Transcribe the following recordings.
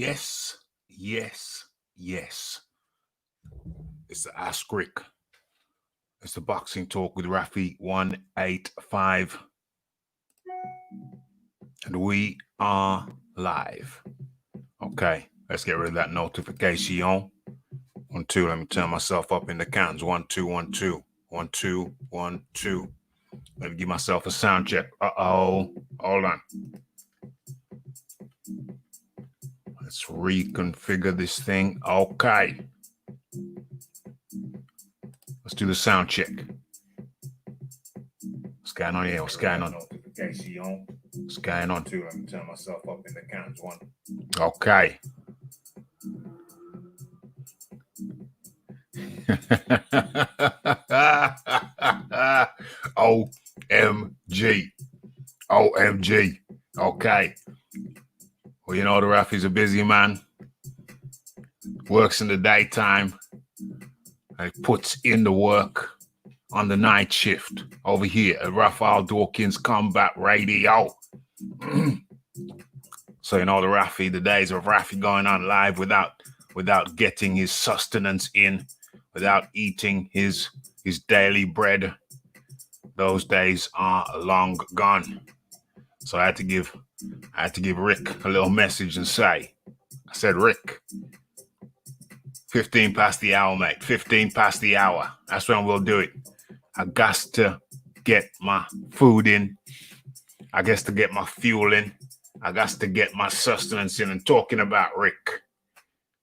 Yes, yes, yes. It's the Ask Rick. It's the Boxing Talk with Rafi 185. And we are live. Okay, let's get rid of that notification. 1, 2, let me turn myself up in the counts. 1, 2, 1, 2. 1, 2, 1, 2. Let me give myself a sound check. Uh-oh. Hold on. Let's reconfigure this thing. Okay. Let's do the sound check. What's going on here? What's going on? What's going on? 2, let me turn myself up in the counts. 1. Okay. OMG. OMG. Okay. Well, you know, the Rafi's a busy man. Works in the daytime. And he puts in the work on the night shift over here at Raphael Dawkins Combat Radio. So, you know, the days of Rafi going on live without getting his sustenance in, without eating his daily bread, those days are long gone. So I had to give Rick a little message and say, I said, Rick, 15 past the hour, mate. 15 past the hour. That's when we'll do it. I got to get my food in. I guess to get my fuel in. I got to get my sustenance in. And talking about Rick,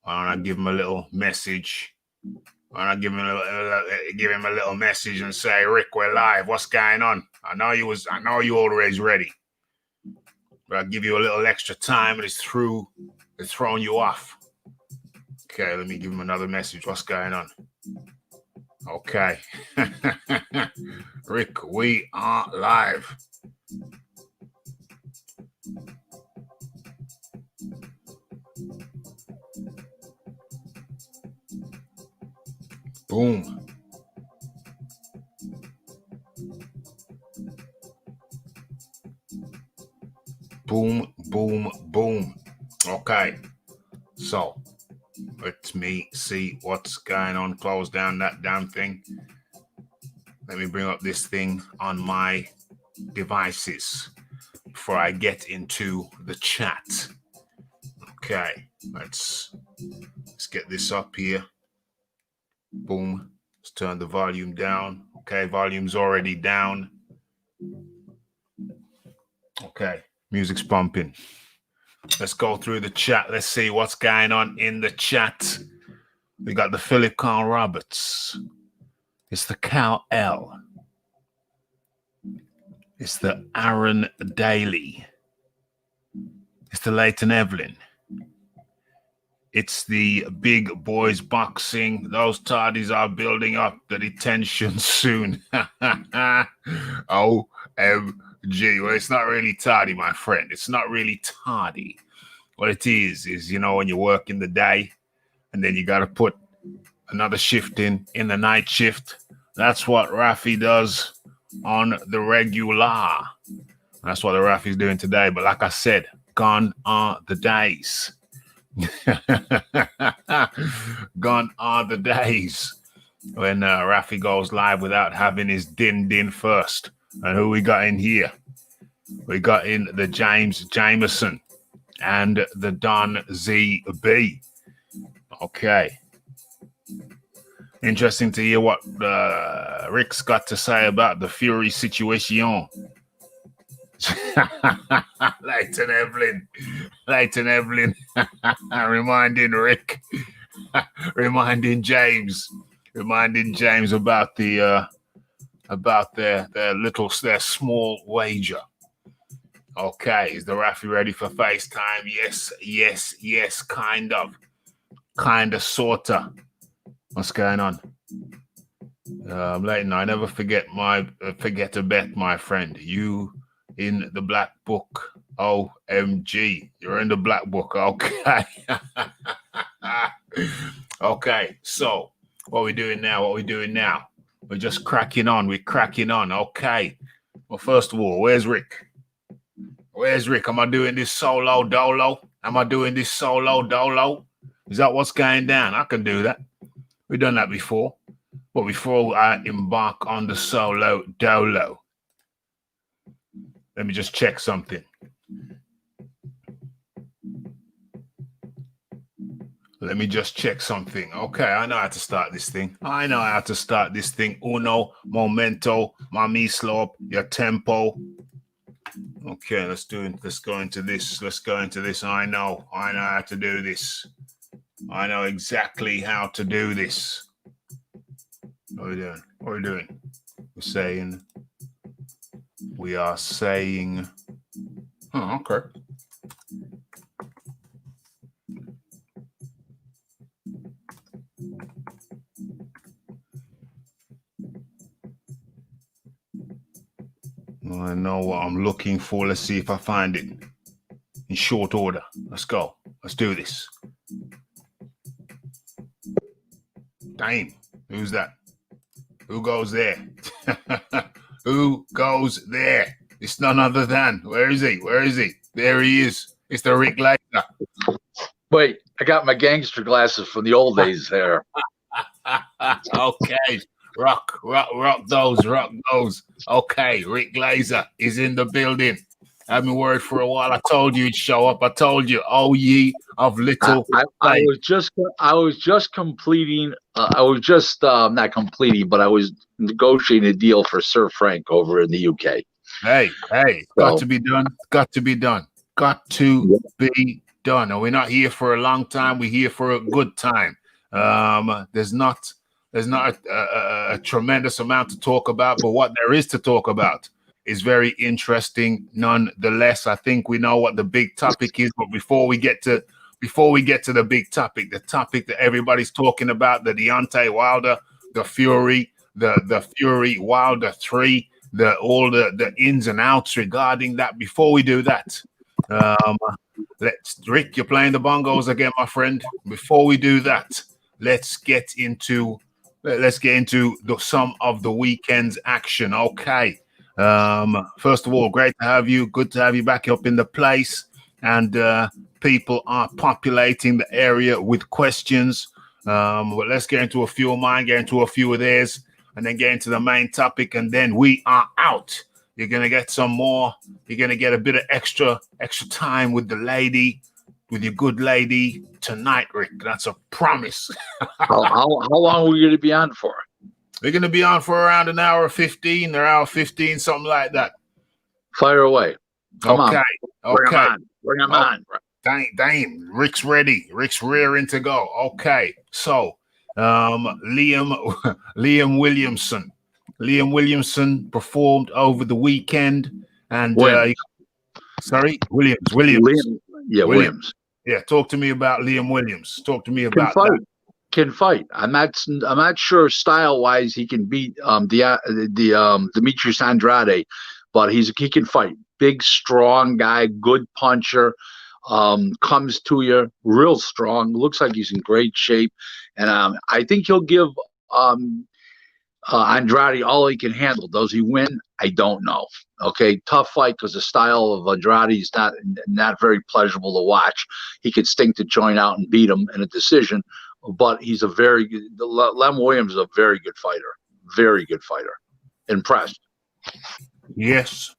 why don't I give him a little message? Why don't I give him a little message and say, Rick, we're live. What's going on? I know you always ready. But I'll give you a little extra time and it's throwing you off. Okay, let me give him another message. What's going on? Okay. Rick, we are live. Boom. Boom, boom, boom. Okay. So, let me see what's going on. Close down that damn thing. Let me bring up this thing on my devices before I get into the chat. Okay. Let's get this up here. Boom. Let's turn the volume down. Okay, volume's already down. Okay, music's pumping. Let's go through the chat. Let's see what's going on in the chat. We got the Philip Carl Roberts. It's the Cal L. It's the Aaron Daly. It's the Leighton Evelyn. It's the Big Boys Boxing. Those tardies are building up the detention soon. OMG. Well, it's not really tardy, my friend. It's not really tardy. What it is, you know, when you work in the day and then you got to put another shift in the night shift. That's what Rafi does on the regular. That's what the Rafi's doing today. But like I said, gone are the days. Gone are the days when Rafi goes live without having his din first. And who we got in here? We got in the James Jameson and the Don ZB. Okay. Interesting to hear what Rick's got to say about the Fury situation. Leighton Evelyn, reminding Rick, reminding James about their small wager. Okay, is the Rafi ready for FaceTime? Yes, kind of, sorta. What's going on? Leighton, I never forget a bet, my friend. You in the black book. OMG. You're in the black book. Okay. Okay. So what we doing now? We're just cracking on. We're cracking on. Okay. Well, first of all, where's Rick? Am I doing this solo dolo? Am I doing this solo dolo? Is that what's going down? I can do that. We've done that before. But before I embark on the solo dolo, let me just check something. Let me just check something. Okay, I know how to start this thing. Uno, momento, mami slope, your tempo. Okay, let's go into this. I know how to do this. I know exactly how to do this. What are we doing? We are saying, oh, okay. I know what I'm looking for. Let's see if I find it in short order. Let's go. Let's do this. Damn. Who's that? Who goes there? Who goes there? It's none other than. Where is he? There he is. It's the Rick Glaser. Wait, I got my gangster glasses from the old days there. Okay. Rock those. Okay, Rick Glaser is in the building. I've been worried for a while. I told you he'd show up. I told you, oh ye of little. I was just completing. I was just not completing, but I was negotiating a deal for Sir Frank over in the UK. Hey, got to be done. Got to be done. And we're not here for a long time. We're here for a good time. There's not a tremendous amount to talk about, but what there is to talk about is very interesting nonetheless. I think we know what the big topic is, but before we get to the big topic, the topic that everybody's talking about, the Deontay Wilder, the Fury Wilder 3, all the ins and outs regarding that. Before we do that, Rick, you're playing the bongos again, my friend. Before we do that, let's get into some of the weekend's action. Okay. First of all, great to have you. Good to have you back up in the place. And people are populating the area with questions. But let's get into a few of mine, get into a few of theirs, and then get into the main topic. And then we are out. You're gonna get some more. You're gonna get a bit of extra time with the lady, with your good lady tonight, Rick. That's a promise. How long are we going to be on for? We're going to be on for around an hour 15, or hour 15, something like that. Fire away. Come on. Bring him on. Damn. Rick's ready. Rick's rearing to go. Okay. So, Liam Williamson. Liam Williamson performed over the weekend. And, Williams. Williams. Yeah, talk to me about Liam Williams. Talk to me about that. Can fight. I'm not sure style wise he can beat Demetrius Andrade, but he can fight. Big, strong guy, good puncher, comes to you real strong. Looks like he's in great shape, and I think he'll give Andrade all he can handle. Does he win? I don't know. Okay, tough fight because the style of Andrade is not very pleasurable to watch. He could stink the joint out and beat him in a decision, but he's a very good. Lem Williams is a very good fighter. Very good fighter. Impressed. Yes.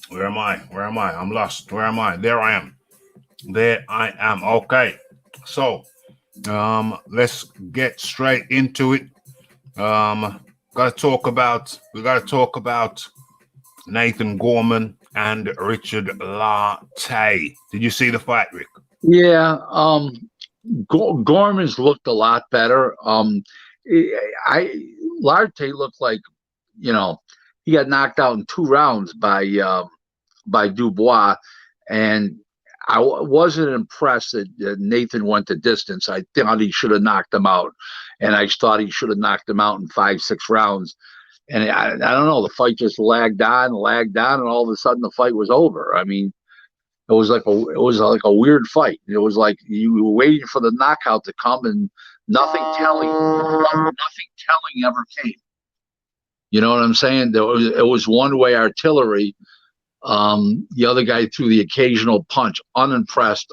Where am I? I'm lost. Where am I? There I am. Okay. So, let's get straight into it. We got to talk about Nathan Gorman and Richard Lartey. Did you see the fight, Rick? Yeah. Gorman's looked a lot better. Lartey looked like, he got knocked out in 2 rounds by Dubois, and I wasn't impressed that Nathan went the distance. I thought he should have knocked him out, and I thought he should have knocked him out in 5-6 rounds. And I don't know, the fight just lagged on, and all of a sudden the fight was over. I mean, it was like a weird fight. It was like you were waiting for the knockout to come, and nothing telling ever came. You know what I'm saying? It was one-way artillery. The other guy threw the occasional punch, unimpressed.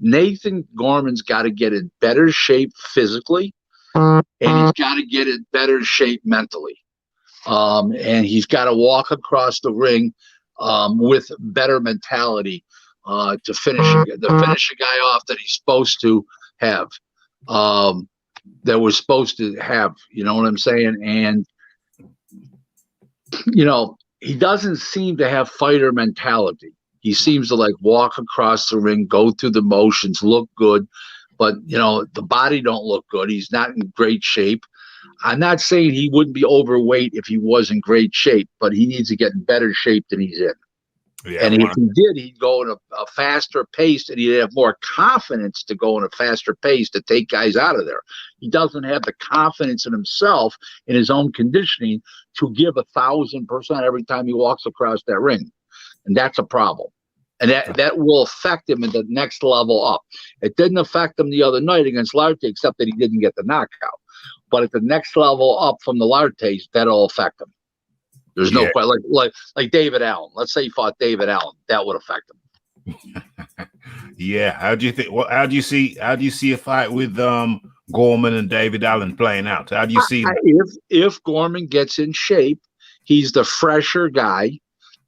Nathan Gorman's got to get in better shape physically, and he's got to get in better shape mentally. And he's got to walk across the ring with better mentality to finish a guy off that he's supposed to have, that we're supposed to have. You know what I'm saying? And he doesn't seem to have fighter mentality. He seems to like walk across the ring, go through the motions, look good, but the body don't look good. He's not in great shape. I'm not saying he wouldn't be overweight if he was in great shape, but he needs to get in better shape than he's in. Yeah, and if he did, he'd go in a faster pace, and he'd have more confidence to go in a faster pace to take guys out of there. He doesn't have the confidence in himself, in his own conditioning, to give 1,000% every time he walks across that ring. And that's a problem. And that will affect him in the next level up. It didn't affect him the other night against Larte, except that he didn't get the knockout. But at the next level up from the Lartes, that'll affect him. There's no quite like David Allen. Let's say he fought David Allen, that would affect him. Yeah. How do you think? Well, how do you see a fight with Gorman and David Allen playing out? How do you see? If Gorman gets in shape, he's the fresher guy,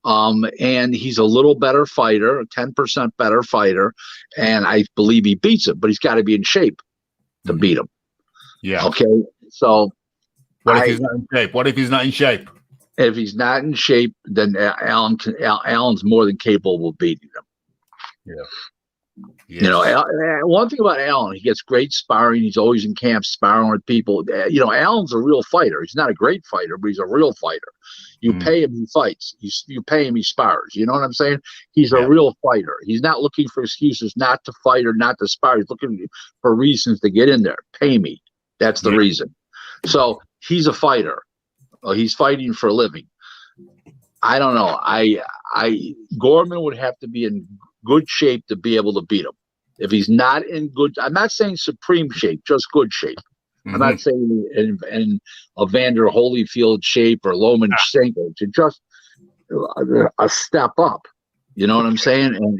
and he's a little better fighter, a 10% better fighter, and I believe he beats him. But he's got to be in shape to beat him. Yeah. Okay. So, what if he's not in shape? What if he's not in shape? If he's not in shape, then Allen's more than capable of beating him. Yeah. Yes. One thing about Allen, he gets great sparring. He's always in camp sparring with people. Allen's a real fighter. He's not a great fighter, but he's a real fighter. You pay him, he fights. You pay him, he spars. You know what I'm saying? He's a real fighter. He's not looking for excuses not to fight or not to spar. He's looking for reasons to get in there. Pay me. That's the reason. So he's a fighter. He's fighting for a living. I don't know. Gorman would have to be in good shape to be able to beat him. If he's not in good, I'm not saying supreme shape, just good shape. I'm not saying in a Vander Holyfield shape or Lomachenko. It's just a step up. You know what I'm saying? And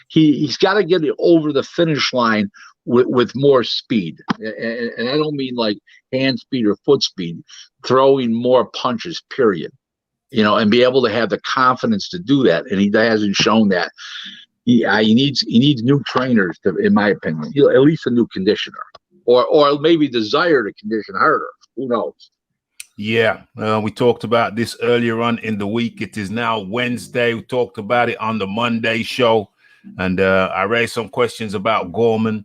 he's got to get it over the finish line with more speed. And I don't mean like hand speed or foot speed, throwing more punches, period. And be able to have the confidence to do that. And he hasn't shown that. He needs new trainers, in my opinion, at least a new conditioner, or maybe desire to condition harder. Who knows? Yeah, we talked about this earlier on in the week. It is now Wednesday. We talked about it on the Monday show, and I raised some questions about Gorman.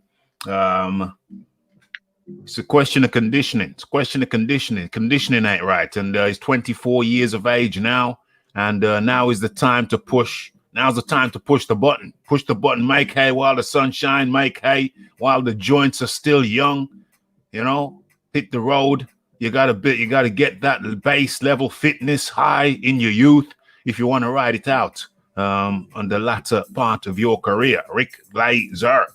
It's a question of conditioning. Conditioning ain't right. And he's 24 years of age now, and now is the time to push. Now's the time to push the button. Push the button. Make hay while the sun shines. Make hay while the joints are still young. Hit the road. You gotta get that base level fitness high in your youth if you want to ride it out on the latter part of your career. Rick Glaser.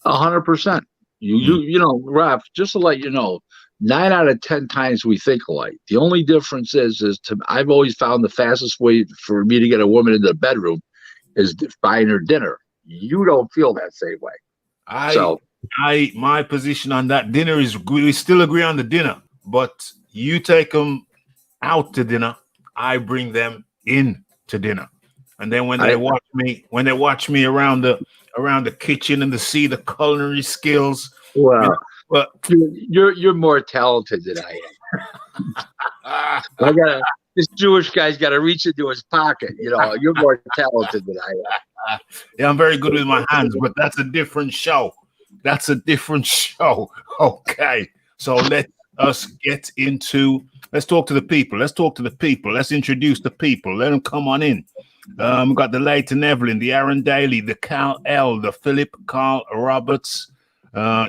100%. Raf, just to let you know, 9 out of 10 times we think alike. The only difference is I've always found the fastest way for me to get a woman into the bedroom is buying her dinner. You don't feel that same way. My position on that dinner is we still agree on the dinner, but you take them out to dinner, I bring them in to dinner, and then when they watch me around the kitchen and to see the culinary skills, but you're more talented than I am. This Jewish guy's got to reach into his pocket. You're more talented than I am. Yeah, I'm very good with my hands, but that's a different show. Okay, so let's talk to the people. Let's introduce the people. Let them come on in. We got the Leighton Evelyn, the Aaron Daly, the Cal L, the Philip Carl Roberts,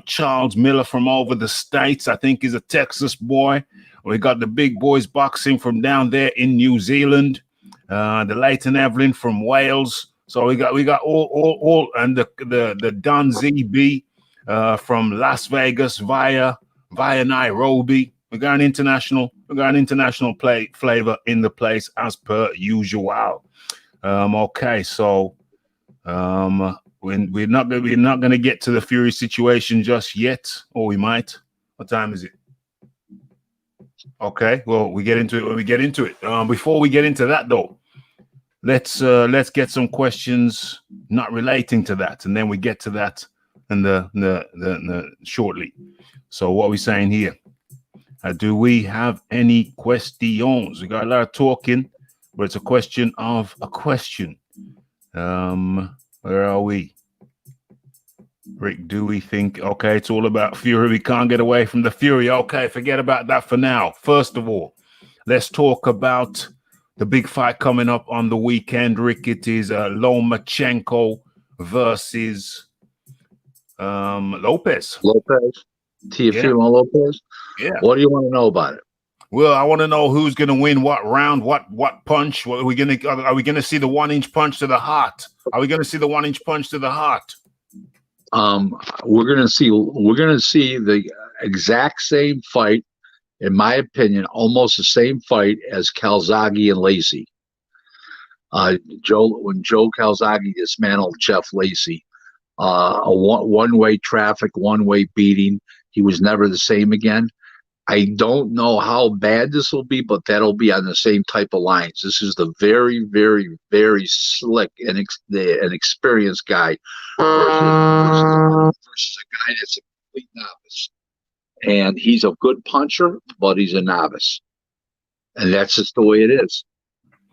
Charles Miller from over the States. I think he's a Texas boy. We got the Big Boys Boxing from down there in New Zealand. The Leighton Evelyn from Wales. So we got all and the Don ZB from Las Vegas via Nairobi. We got an international play flavor in the place as per usual. Okay, so we're not gonna get to the Fury situation just yet, or we might. What time is it? Okay, well, we get into it when we get into it. Before we get into that, though, let's get some questions not relating to that, and then we get to that in the shortly. So, what are we saying here? Do we have any questions? We got a lot of talking, but it's a question of a question. Where are we? Rick, do we think, okay, it's all about Fury. We can't get away from the Fury. Okay, forget about that for now. First of all, let's talk about the big fight coming up on the weekend, Rick. It is Lomachenko versus Lopez. Lopez. Teofimo Lopez. Yeah. What do you want to know about it? Well, I want to know who's going to win what round, what punch. Are we going to see the 1-inch punch to the heart? Are we going to see the 1-inch punch to the heart? We're gonna see the exact same fight, in my opinion, almost the same fight as Calzaghe and Lacey. When Joe Calzaghe dismantled Jeff Lacey, a one-way traffic, one-way beating. He was never the same again. I don't know how bad this will be, but that'll be on the same type of lines. This is the very, very, very slick and experienced guy versus a guy that's a complete novice. And he's a good puncher, but he's a novice. And that's just the way it is.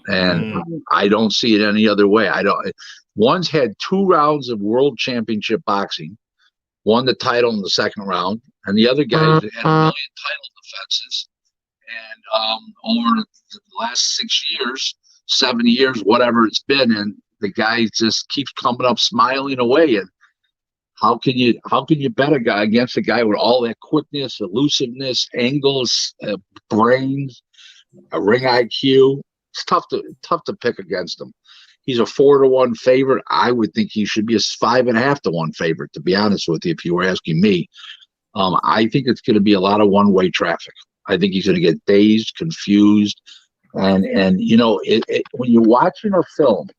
And I don't see it any other way. One's had 2 rounds of world championship boxing, won the title in the second round, and the other guy had 1 million title defenses. And over the last 6 years, 7 years, whatever it's been, and the guy just keeps coming up smiling away. And how can you bet a guy against a guy with all that quickness, elusiveness, angles, brains, a ring IQ? It's tough to pick against him. He's a 4-1 favorite. I would think he should be a 5.5-1 favorite, to be honest with you, if you were asking me. I think it's going to be a lot of one-way traffic. I think he's going to get dazed, confused, and you know, when you're watching a film,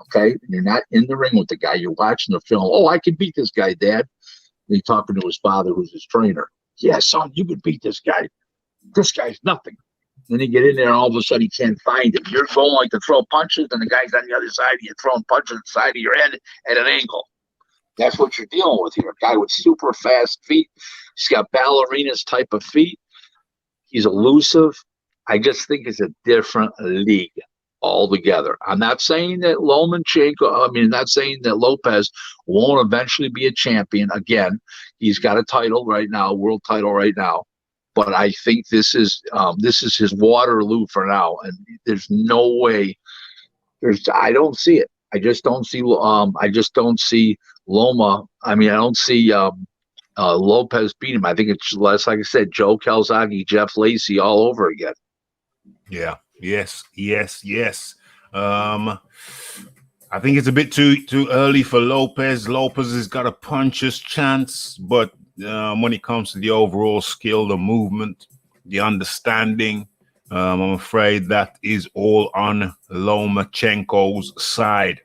okay, and you're not in the ring with the guy, you're watching the film. Oh, I can beat this guy, Dad. And he's talking to his father, who's his trainer. Yeah, son, you could beat this guy. This guy's nothing. Then you get in there, and all of a sudden he can't find him. You're going like to throw punches, and the guy's on the other side. You're throwing punches on the side of your head at an angle. That's what you're dealing with here. A guy with super fast feet. He's got ballerinas type of feet. He's elusive. I just think it's a different league altogether. I'm not saying that not saying that Lopez won't eventually be a champion. Again, he's got a title right now, world title right now. But I think this is his Waterloo for now, and there's no way. I don't see it. I just don't see. Loma. I mean, I don't see Lopez beat him. I think it's less, like I said, Joe Calzaghe, Jeff Lacey all over again. Yeah. Yes. I think it's a bit too early for Lopez. Lopez has got a puncher's chance, but when it comes to the overall skill, the movement, the understanding, I'm afraid that is all on Lomachenko's side.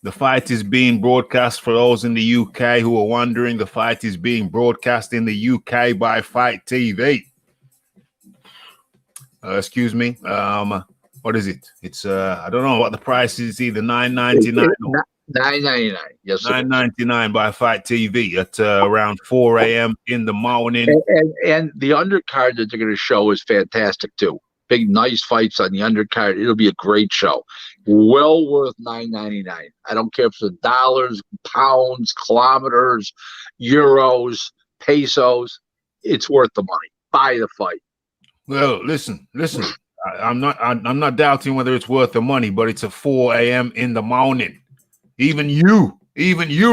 The fight is being broadcast, for those in the UK who are wondering. The fight is being broadcast in the UK by Fight TV. Excuse me. What is it? It's I don't know what the price is. Either $9.99 or $9.99. Yes, $9.99 by Fight TV at around 4 a.m. in the morning. And the undercard that they're going to show is fantastic too. Big, nice fights on the undercard. It'll be a great show. Well worth $9.99. I don't care if it's dollars, pounds, kilometers, euros, pesos. It's worth the money. Buy the fight. Well, listen. I'm not doubting whether it's worth the money, but it's at 4 a.m. in the morning. Even you,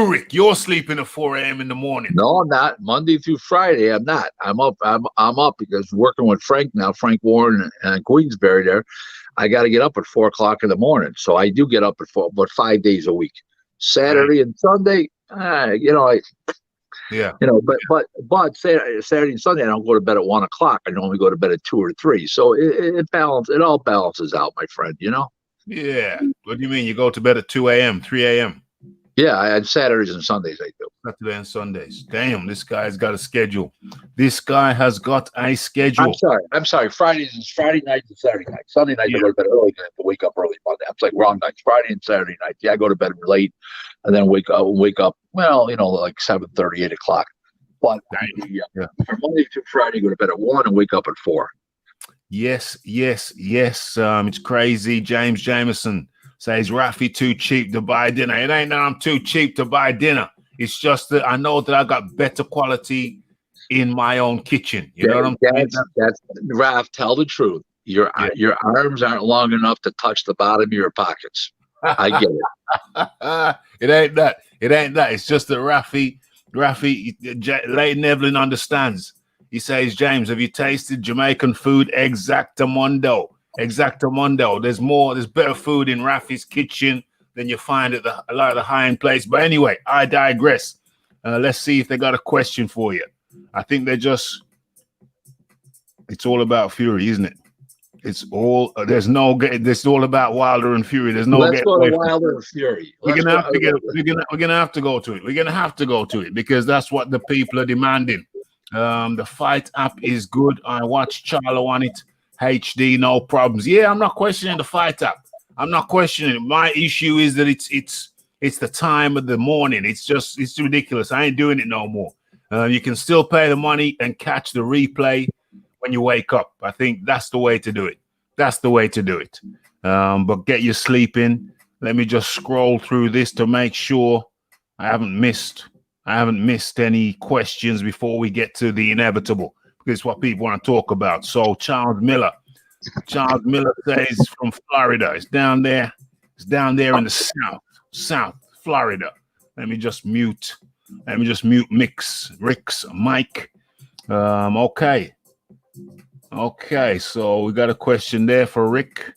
Rick, you're sleeping at 4 a.m. in the morning. No, I'm not. Monday through Friday, I'm not. I'm up. I'm up because working with Frank now, Frank Warren and Queensberry there. I got to get up at 4 o'clock in the morning. So I do get up at 4, but 5 days a week. Saturday and Sunday, Yeah. But Saturday and Sunday I don't go to bed at 1 o'clock. I normally go to bed at 2 or 3. So it all balances out, my friend. Yeah. What do you mean? You go to bed at 2 a.m., 3 a.m.? Yeah, I had Saturdays and Sundays I do. Saturday and Sundays. Damn, this guy's got a schedule. This guy has got a schedule. I'm sorry. Friday nights and Saturday nights. Sunday nights I go to bed early and I have to wake up early Monday. I'm like wrong nights. Friday and Saturday nights. Yeah, I go to bed late and then wake up well, like 7:30, 8 o'clock. But from Monday to Friday, go to bed at 1 and wake up at 4. Yes. It's crazy. James Jameson says Rafi too cheap to buy dinner. It ain't that I'm too cheap to buy dinner. It's just that I know that I got better quality in my own kitchen. You know what I'm saying? That's Raf, tell the truth. Your arms aren't long enough to touch the bottom of your pockets. I get it. It ain't that. It's just that Rafi, Leighton Evelyn understands. He says, James, have you tasted Jamaican food? Exactamundo. There's better food in Rafi's kitchen than you find at a lot of the high-end place. But anyway, I digress. Let's see if they got a question for you. I think it's all about Fury, isn't it? It's all about Wilder and Fury. There's no. Let's go to Wilder and Fury. We're gonna have to go to it. We're gonna have to go to it because that's what the people are demanding. The fight app is good. I watched Charlo on it. HD, no problems. Yeah, I'm not questioning the fight app. I'm not questioning it. My issue is that it's the time of the morning. It's ridiculous. I ain't doing it no more. You can still pay the money and catch the replay when you wake up. I think that's the way to do it. But get your sleep in. Let me just scroll through this to make sure I haven't missed any questions before we get to the inevitable. This is what people want to talk about. So Charles Miller says from Florida. It's down there in the South Florida. Let me just mute Rick's mic. Okay. So we got a question there for Rick.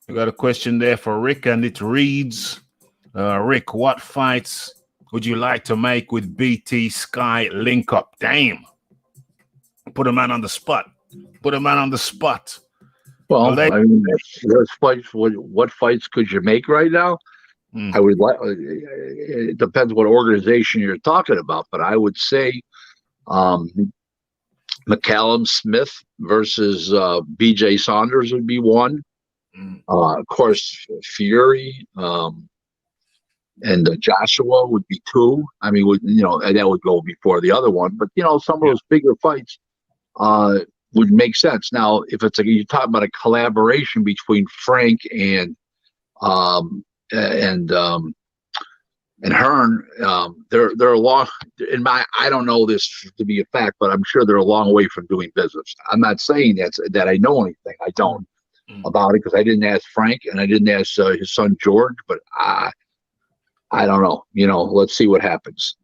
And it reads, Rick, what fights would you like to make with BT Sky link up? Damn. Put a man on the spot. Well, what fights could you make right now? I would like. It depends what organization you're talking about, but I would say McCallum Smith versus BJ Saunders would be one. Of course, Fury and Joshua would be two. I mean, and that would go before the other one. But some of those bigger fights would make sense. Now, if you're talking about a collaboration between Frank and Hearn, they're a long. I don't know this to be a fact, but I'm sure they're a long way from doing business. I'm not saying that I know anything. I don't about it because I didn't ask Frank and I didn't ask his son George. But I don't know. Let's see what happens.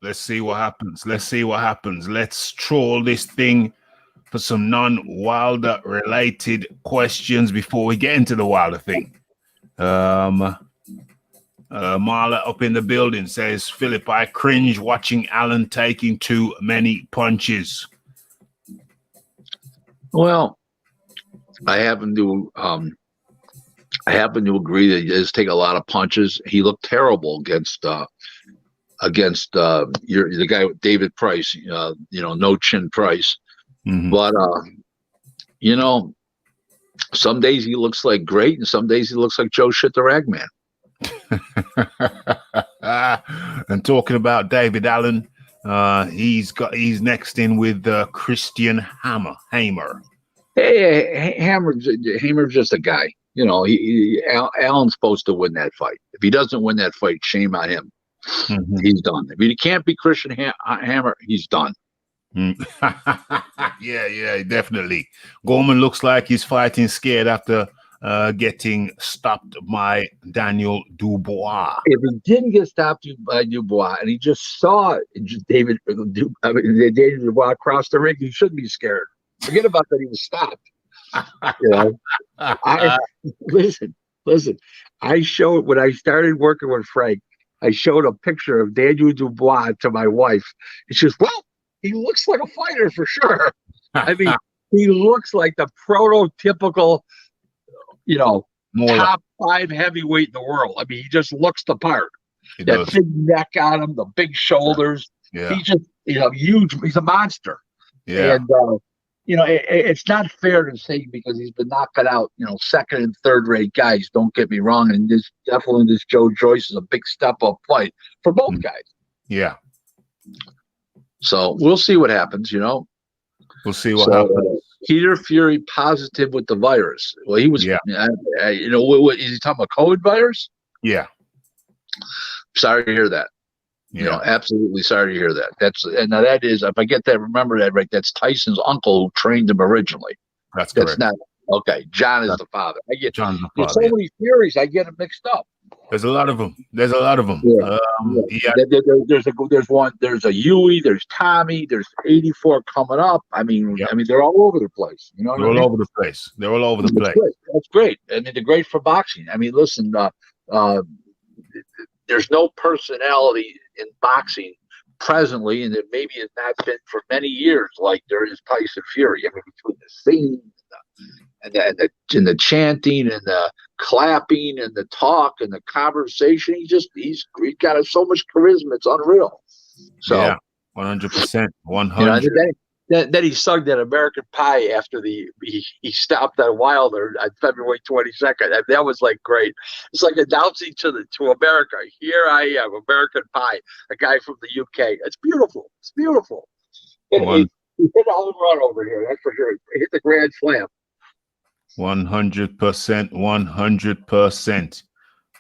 Let's see what happens. Let's troll this thing for some non-Wilder related questions before we get into the Wilder thing. Marla up in the building says, Philip, I cringe watching Allen taking too many punches. Well, I happen to agree that he does take a lot of punches. He looked terrible against the guy with David Price, no chin Price. Mm-hmm. But some days he looks like great, and some days he looks like Joe Shit the Rag Man. And talking about David Allen, he's next in with Christian Hammer. Hey, Hammer's just a guy. Allen's supposed to win that fight. If he doesn't win that fight, shame on him. Mm-hmm. He's done. If he can't be Christian Hammer, he's done. Yeah, definitely. Gorman looks like he's fighting scared after getting stopped by Daniel Dubois. If he didn't get stopped by Dubois and he just saw David Dubois cross the ring, he shouldn't be scared. Forget about that he was stopped. Listen. I showed when I started working with Frank, I showed a picture of Daniel Dubois to my wife, and she goes, "Well, he looks like a fighter for sure." I mean, he looks like the prototypical, More top 5 heavyweight in the world. I mean, he just looks the part. he That does. big neck on him, the big shoulders. Yeah. He's just, huge. He's a monster. Yeah. And, it's not fair to say because he's been knocking out, second and third rate guys. Don't get me wrong. And this Joe Joyce is a big step up fight for both guys. Yeah. So we'll see what happens, We'll see what happens. Peter Fury positive with the virus. Well, he was, Yeah. What is he talking about? COVID virus? Yeah. Sorry to hear that. Yeah. Absolutely sorry to hear that. Now that is, if I remember that right, that's Tyson's uncle who trained him originally. That's correct. Not okay. John is the father. I get John's the there's father. so many Furies, I get them mixed up. There's a lot of them. Yeah. There's a Huey, there's Tommy, there's 84 coming up. I mean, they're all over the place. They're all over the place. They're all over the place. That's great. I mean, they're great for boxing. I mean, listen, there's no personality in boxing presently, and it maybe has not been for many years like there is Tyson Fury. I mean, between the singing and the chanting and the clapping and the talk and the conversation, he's got so much charisma, it's unreal. So yeah, 100%, 100. Then he sucked that American Pie after he stopped that Wilder on February 22nd. And that was like great. It's like announcing to America, here I am, American Pie, a guy from the UK. It's beautiful. It's beautiful. He hit a home run over here, that's for sure. He hit the grand slam. 100%,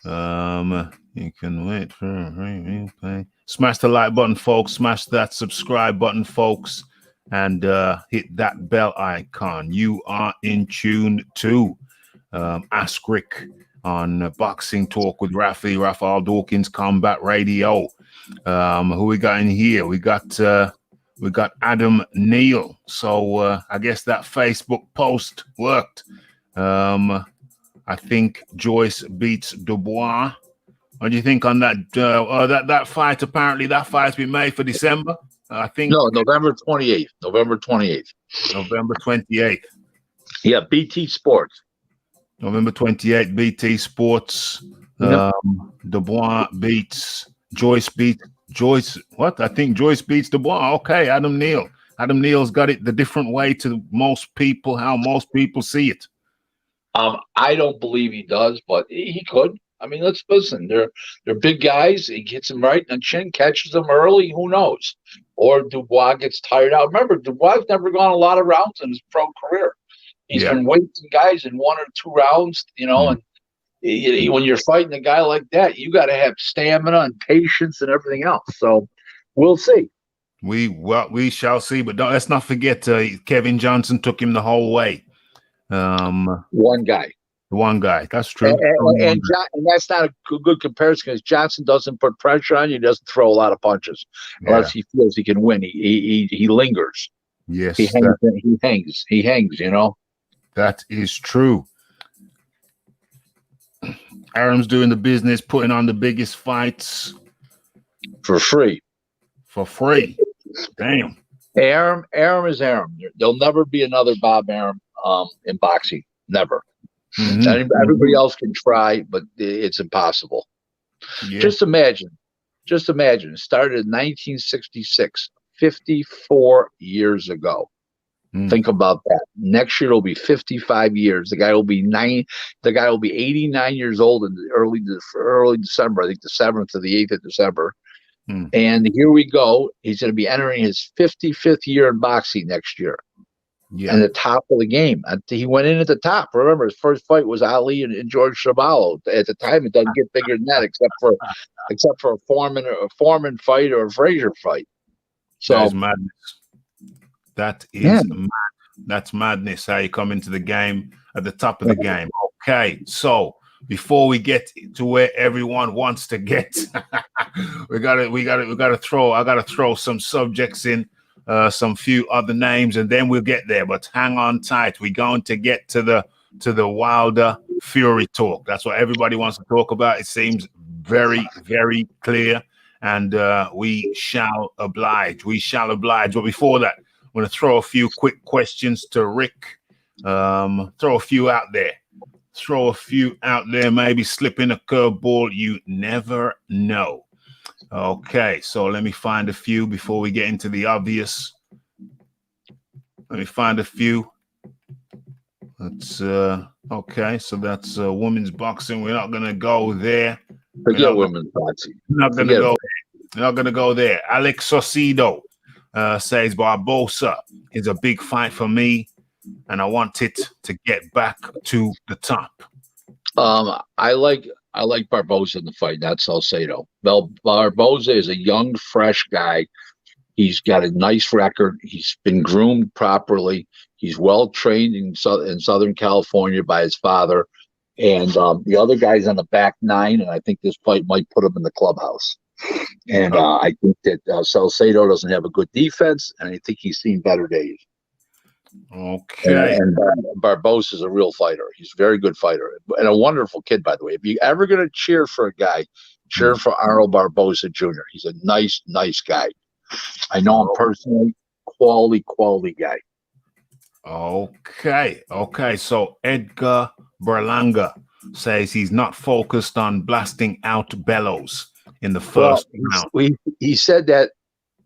100%. You can wait for a replay. Smash the like button, folks. Smash that subscribe button, folks. And hit that bell icon. You are in tune to Ask Rick on Boxing Talk with Raphael Dawkins Combat Radio. Who we got in here? We got Adam Neal. So I guess that Facebook post worked. I think Joyce beats Dubois. What do you think on that? That fight? Apparently, that fight's been made for December. I think November 28th. November 28th. Yeah, BT Sports. November 28th, BT Sports. Dubois beats Joyce. What? I think Joyce beats Dubois. Okay, Adam Neal. Adam Neal's got it the different way to most people, how most people see it. I don't believe he does, but he could. I mean, let's listen. They're big guys. He gets them right in the chin, catches them early. Who knows? Or Dubois gets tired out. Remember, Dubois never gone a lot of rounds in his pro career. He's been weighting guys in 1 or 2 rounds, and when you're fighting a guy like that, you got to have stamina and patience and everything else. So we'll see. We shall see. But let's not forget Kevin Johnson took him the whole way. One guy. That's true. And that's not a good comparison because Johnson doesn't put pressure on you. He doesn't throw a lot of punches unless he feels he can win. He lingers. Yes, he hangs. That is true. Aram's doing the business, putting on the biggest fights for free. Damn. Aram is Aram. There'll never be another Bob Aram in boxing. Never. Mm-hmm. Everybody else can try, but it's impossible. Yeah. Just imagine. It started in 1966, 54 years ago. Think about that. Next year it'll be 55 years. The guy will be 89 years old in early December. I think the 7th or the 8th of December. And here we go. He's going to be entering his 55th year in boxing next year. Yeah. And the top of the game. He went in at the top. Remember, his first fight was Ali and George Chaballo. At the time, it doesn't get bigger than that, except for a Foreman fight or a Frazier fight. So that is madness. That is mad. That's madness. How you come into the game at the top of the game. Okay, so before we get to where everyone wants to get, I gotta throw some subjects in. Some few other names, and then we'll get there. But hang on tight. We're going to get to the Wilder Fury talk. That's what everybody wants to talk about. It seems very, very clear, and we shall oblige. We shall oblige. But before that, I'm going to throw a few quick questions to Rick. Throw a few out there. Maybe slip in a curveball. You never know. Okay, so let me find a few before we get into the obvious. Let me find a few. That's okay, so that's women's boxing. We're not gonna go there. Forget women's boxing. Not gonna go there. We're not gonna go there. Alex Saucedo says Barbosa is a big fight for me, and I want it to get back to the top. I like Barbosa in the fight, not Salcedo. Well, Barbosa is a young, fresh guy. He's got a nice record. He's been groomed properly. He's well trained in Southern California by his father. And the other guy's on the back nine, and I think this fight might put him in the clubhouse. And I think that Salcedo doesn't have a good defense, and I think he's seen better days. Okay. And Barbosa is a real fighter. He's a very good fighter and a wonderful kid, by the way. If you're ever going to cheer for a guy, cheer for Arnold Barbosa Jr. He's a nice guy. I know him personally. Quality guy. Okay. So Edgar Berlanga says he's not focused on blasting out Bellows in the first round. He said that.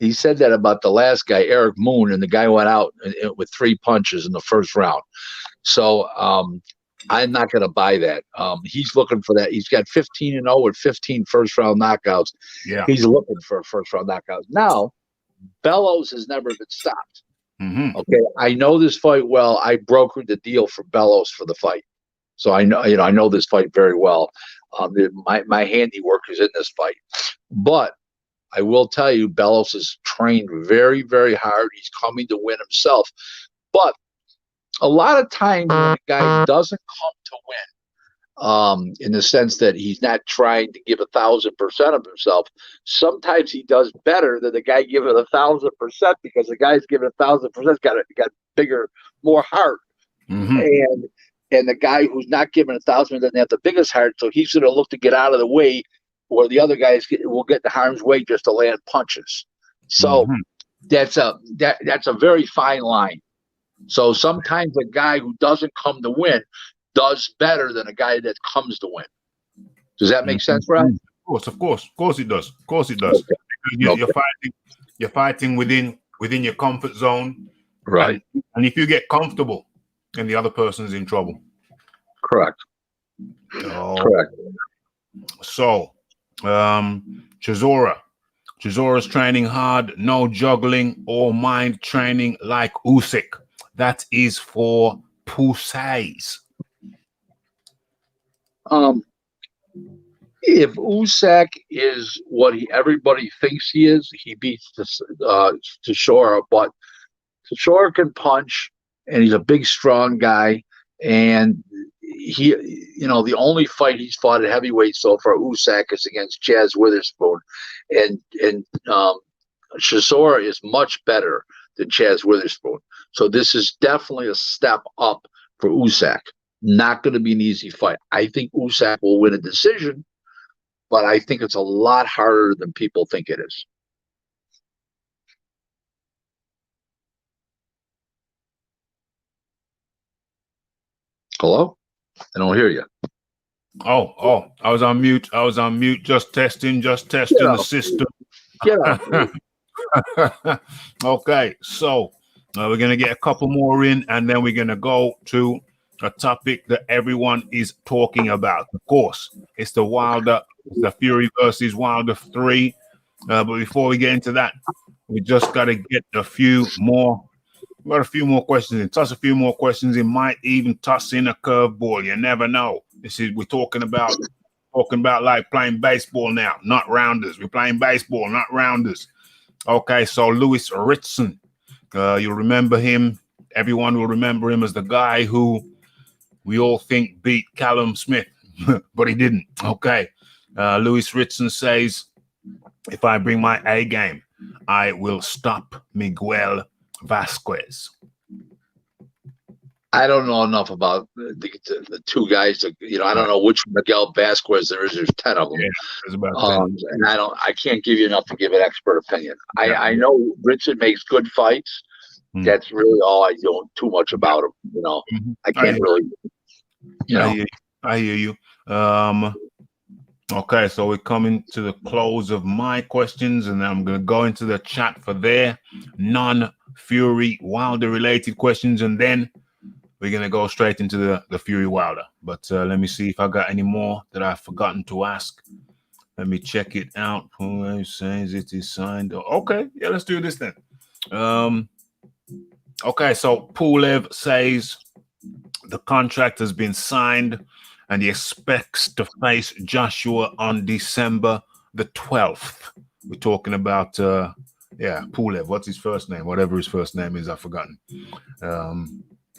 He said that about the last guy, Eric Moon, and the guy went out with 3 punches in the first round. So I'm not going to buy that. He's looking for that. He's got 15-0 with 15 first-round knockouts. Yeah, he's looking for a first-round knockout. Now, Bellows has never been stopped. Mm-hmm. Okay, I know this fight well. I brokered the deal for Bellows for the fight, so I know this fight very well. My handiwork is in this fight, but I will tell you, Bellows is trained very, very hard. He's coming to win himself. But a lot of times when a guy doesn't come to win, in the sense that he's not trying to give 1,000% of himself, sometimes he does better than the guy giving 1,000% because the guy's giving 1,000% got bigger, more heart. Mm-hmm. And the guy who's not giving 1,000 doesn't have the biggest heart, so he's going to look to get out of the way, where the other guys will get the harm's way just to land punches. So that's a very fine line. So sometimes a guy who doesn't come to win does better than a guy that comes to win. Does that make sense, Rob? Of course it does. Okay. You're fighting within your comfort zone, right? And if you get comfortable, then the other person's in trouble. Correct. Correct. So. Chizora's training hard, no juggling or mind training like Usyk. That is for pussies. If Usyk is what everybody thinks he is, he beats Chisora, but Chisora can punch, and he's a big, strong guy, and he, the only fight he's fought at heavyweight so far, Usyk, is against Chaz Witherspoon, and Chisora is much better than Chaz Witherspoon. So this is definitely a step up for Usyk. Not going to be an easy fight. I think Usyk will win a decision, but I think it's a lot harder than people think it is. Hello? I don't hear you. Oh, I was on mute. Just testing the system. Okay, so we're going to get a couple more in, and then we're going to go to a topic that everyone is talking about. Of course, it's the Fury versus Wilder 3. But before we get into that, we just got to get a few more. We got a few more questions in. Toss a few more questions in. Might even toss in a curveball. You never know. We're talking about like playing baseball now, not rounders. We're playing baseball, not rounders. Okay, so Lewis Ritson, you'll remember him. Everyone will remember him as the guy who we all think beat Callum Smith, but he didn't. Okay, Lewis Ritson says, if I bring my A game, I will stop Miguel Vasquez. I don't know enough about the two guys. That, I don't know which Miguel Vasquez there is. There's 10 of them. Yeah, there's about 10. And I can't give you enough to give an expert opinion. Yeah. I know Richard makes good fights. That's really all I know too much about him. I can't really. I hear you. Okay, so we're coming to the close of my questions, and I'm going to go into the chat for their non-Fury Wilder related questions, and then we're going to go straight into the Fury Wilder. But let me see if I got any more that I've forgotten to ask. Let me check it out. Who says it is signed? Okay, yeah, let's do this then. Okay, so Pulev says the contract has been signed and he expects to face Joshua on December the 12th. We're talking about, Pulev. What's his first name? Whatever his first name is, I've forgotten.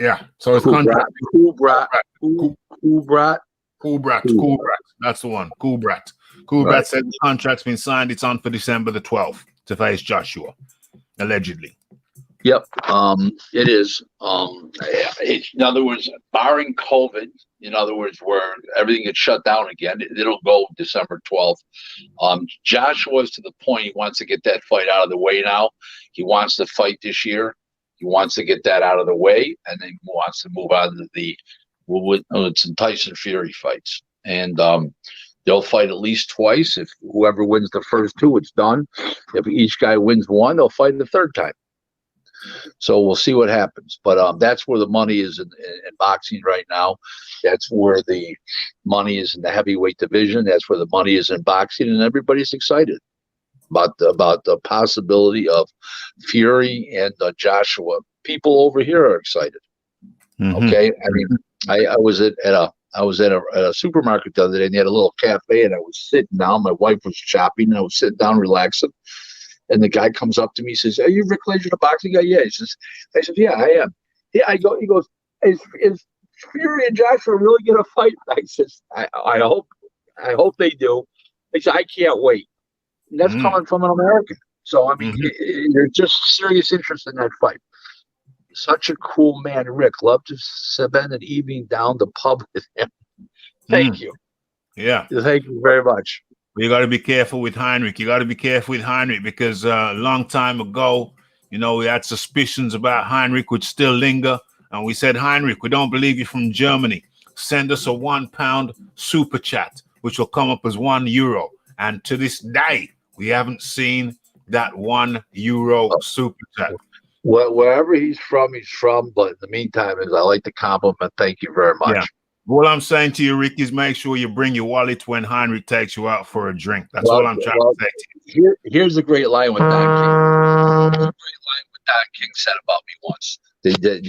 Yeah, so his contract. Kubrat. That's the one. Kubrat said the contract's been signed. It's on for December the 12th to face Joshua, allegedly. Yep, it is. In other words, barring COVID, in other words, where everything gets shut down again, it'll go December 12th. Joshua's to the point he wants to get that fight out of the way now. He wants to fight this year. He wants to get that out of the way, and then he wants to move on to it's Tyson Fury fights. And they'll fight at least twice. If whoever wins the first two, it's done. If each guy wins one, they'll fight the third time. So we'll see what happens. But that's where the money is in boxing right now. That's where the money is in the heavyweight division. That's where the money is in boxing, and everybody's excited about the possibility of Fury and Joshua. People over here are excited. Mm-hmm. Okay, I mean, I was at a supermarket the other day, and they had a little cafe, and I was sitting down. My wife was shopping, and I was sitting down relaxing. And the guy comes up to me, says, "Are you Rick Glaser, the boxing guy?" Yeah. I said, "Yeah, I am." Yeah, he goes, is Fury and Joshua really gonna fight? I says, I hope they do. He said, "I can't wait." And that's coming from an American. So I mean, there's just serious interest in that fight. Such a cool man, Rick. Love to spend an evening down the pub with him. Thank you. Yeah. Thank you very much. You got to be careful with Heinrich. Because a long time ago, we had suspicions about Heinrich would still linger. And we said, Heinrich, we don't believe you're from Germany. Send us a £1 super chat, which will come up as €1. And to this day, we haven't seen that €1 super chat. Well, wherever he's from. But in the meantime, I like the compliment. Thank you very much. Yeah. What I'm saying to you, Rick, is make sure you bring your wallet when Heinrich takes you out for a drink. That's all I'm trying to say to you. Here's a great line with Don King. Don King said about me once.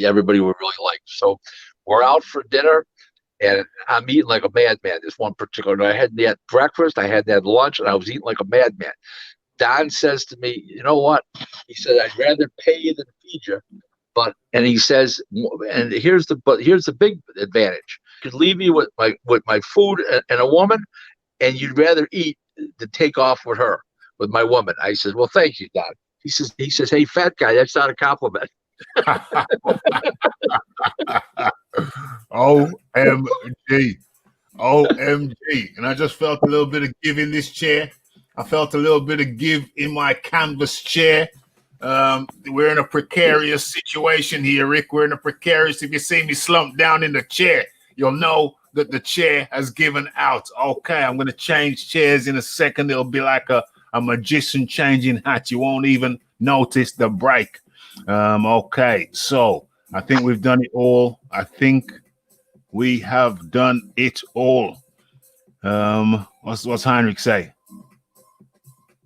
Everybody would really like. So we're out for dinner, and I'm eating like a madman. This one particular night, I had that breakfast, I had that lunch, and I was eating like a madman. Don says to me, "You know what?" He said, "I'd rather pay you than feed you." And he says, and here's the big advantage. You could leave me with my food and a woman, and you'd rather eat than take off with my woman. I said, "Well, thank you, Don." He says, "Hey, fat guy, that's not a compliment." OMG. And I just felt a little bit of give in this chair. I felt a little bit of give in my canvas chair. We're in a precarious situation here, Rick. We're in a precarious. If you see me slumped down in the chair, you'll know that the chair has given out. Okay, I'm going to change chairs in a second. It'll be like a magician changing hat. You won't even notice the break. Okay, so I think we've done it all. I think we have done it all. What's Heinrich say?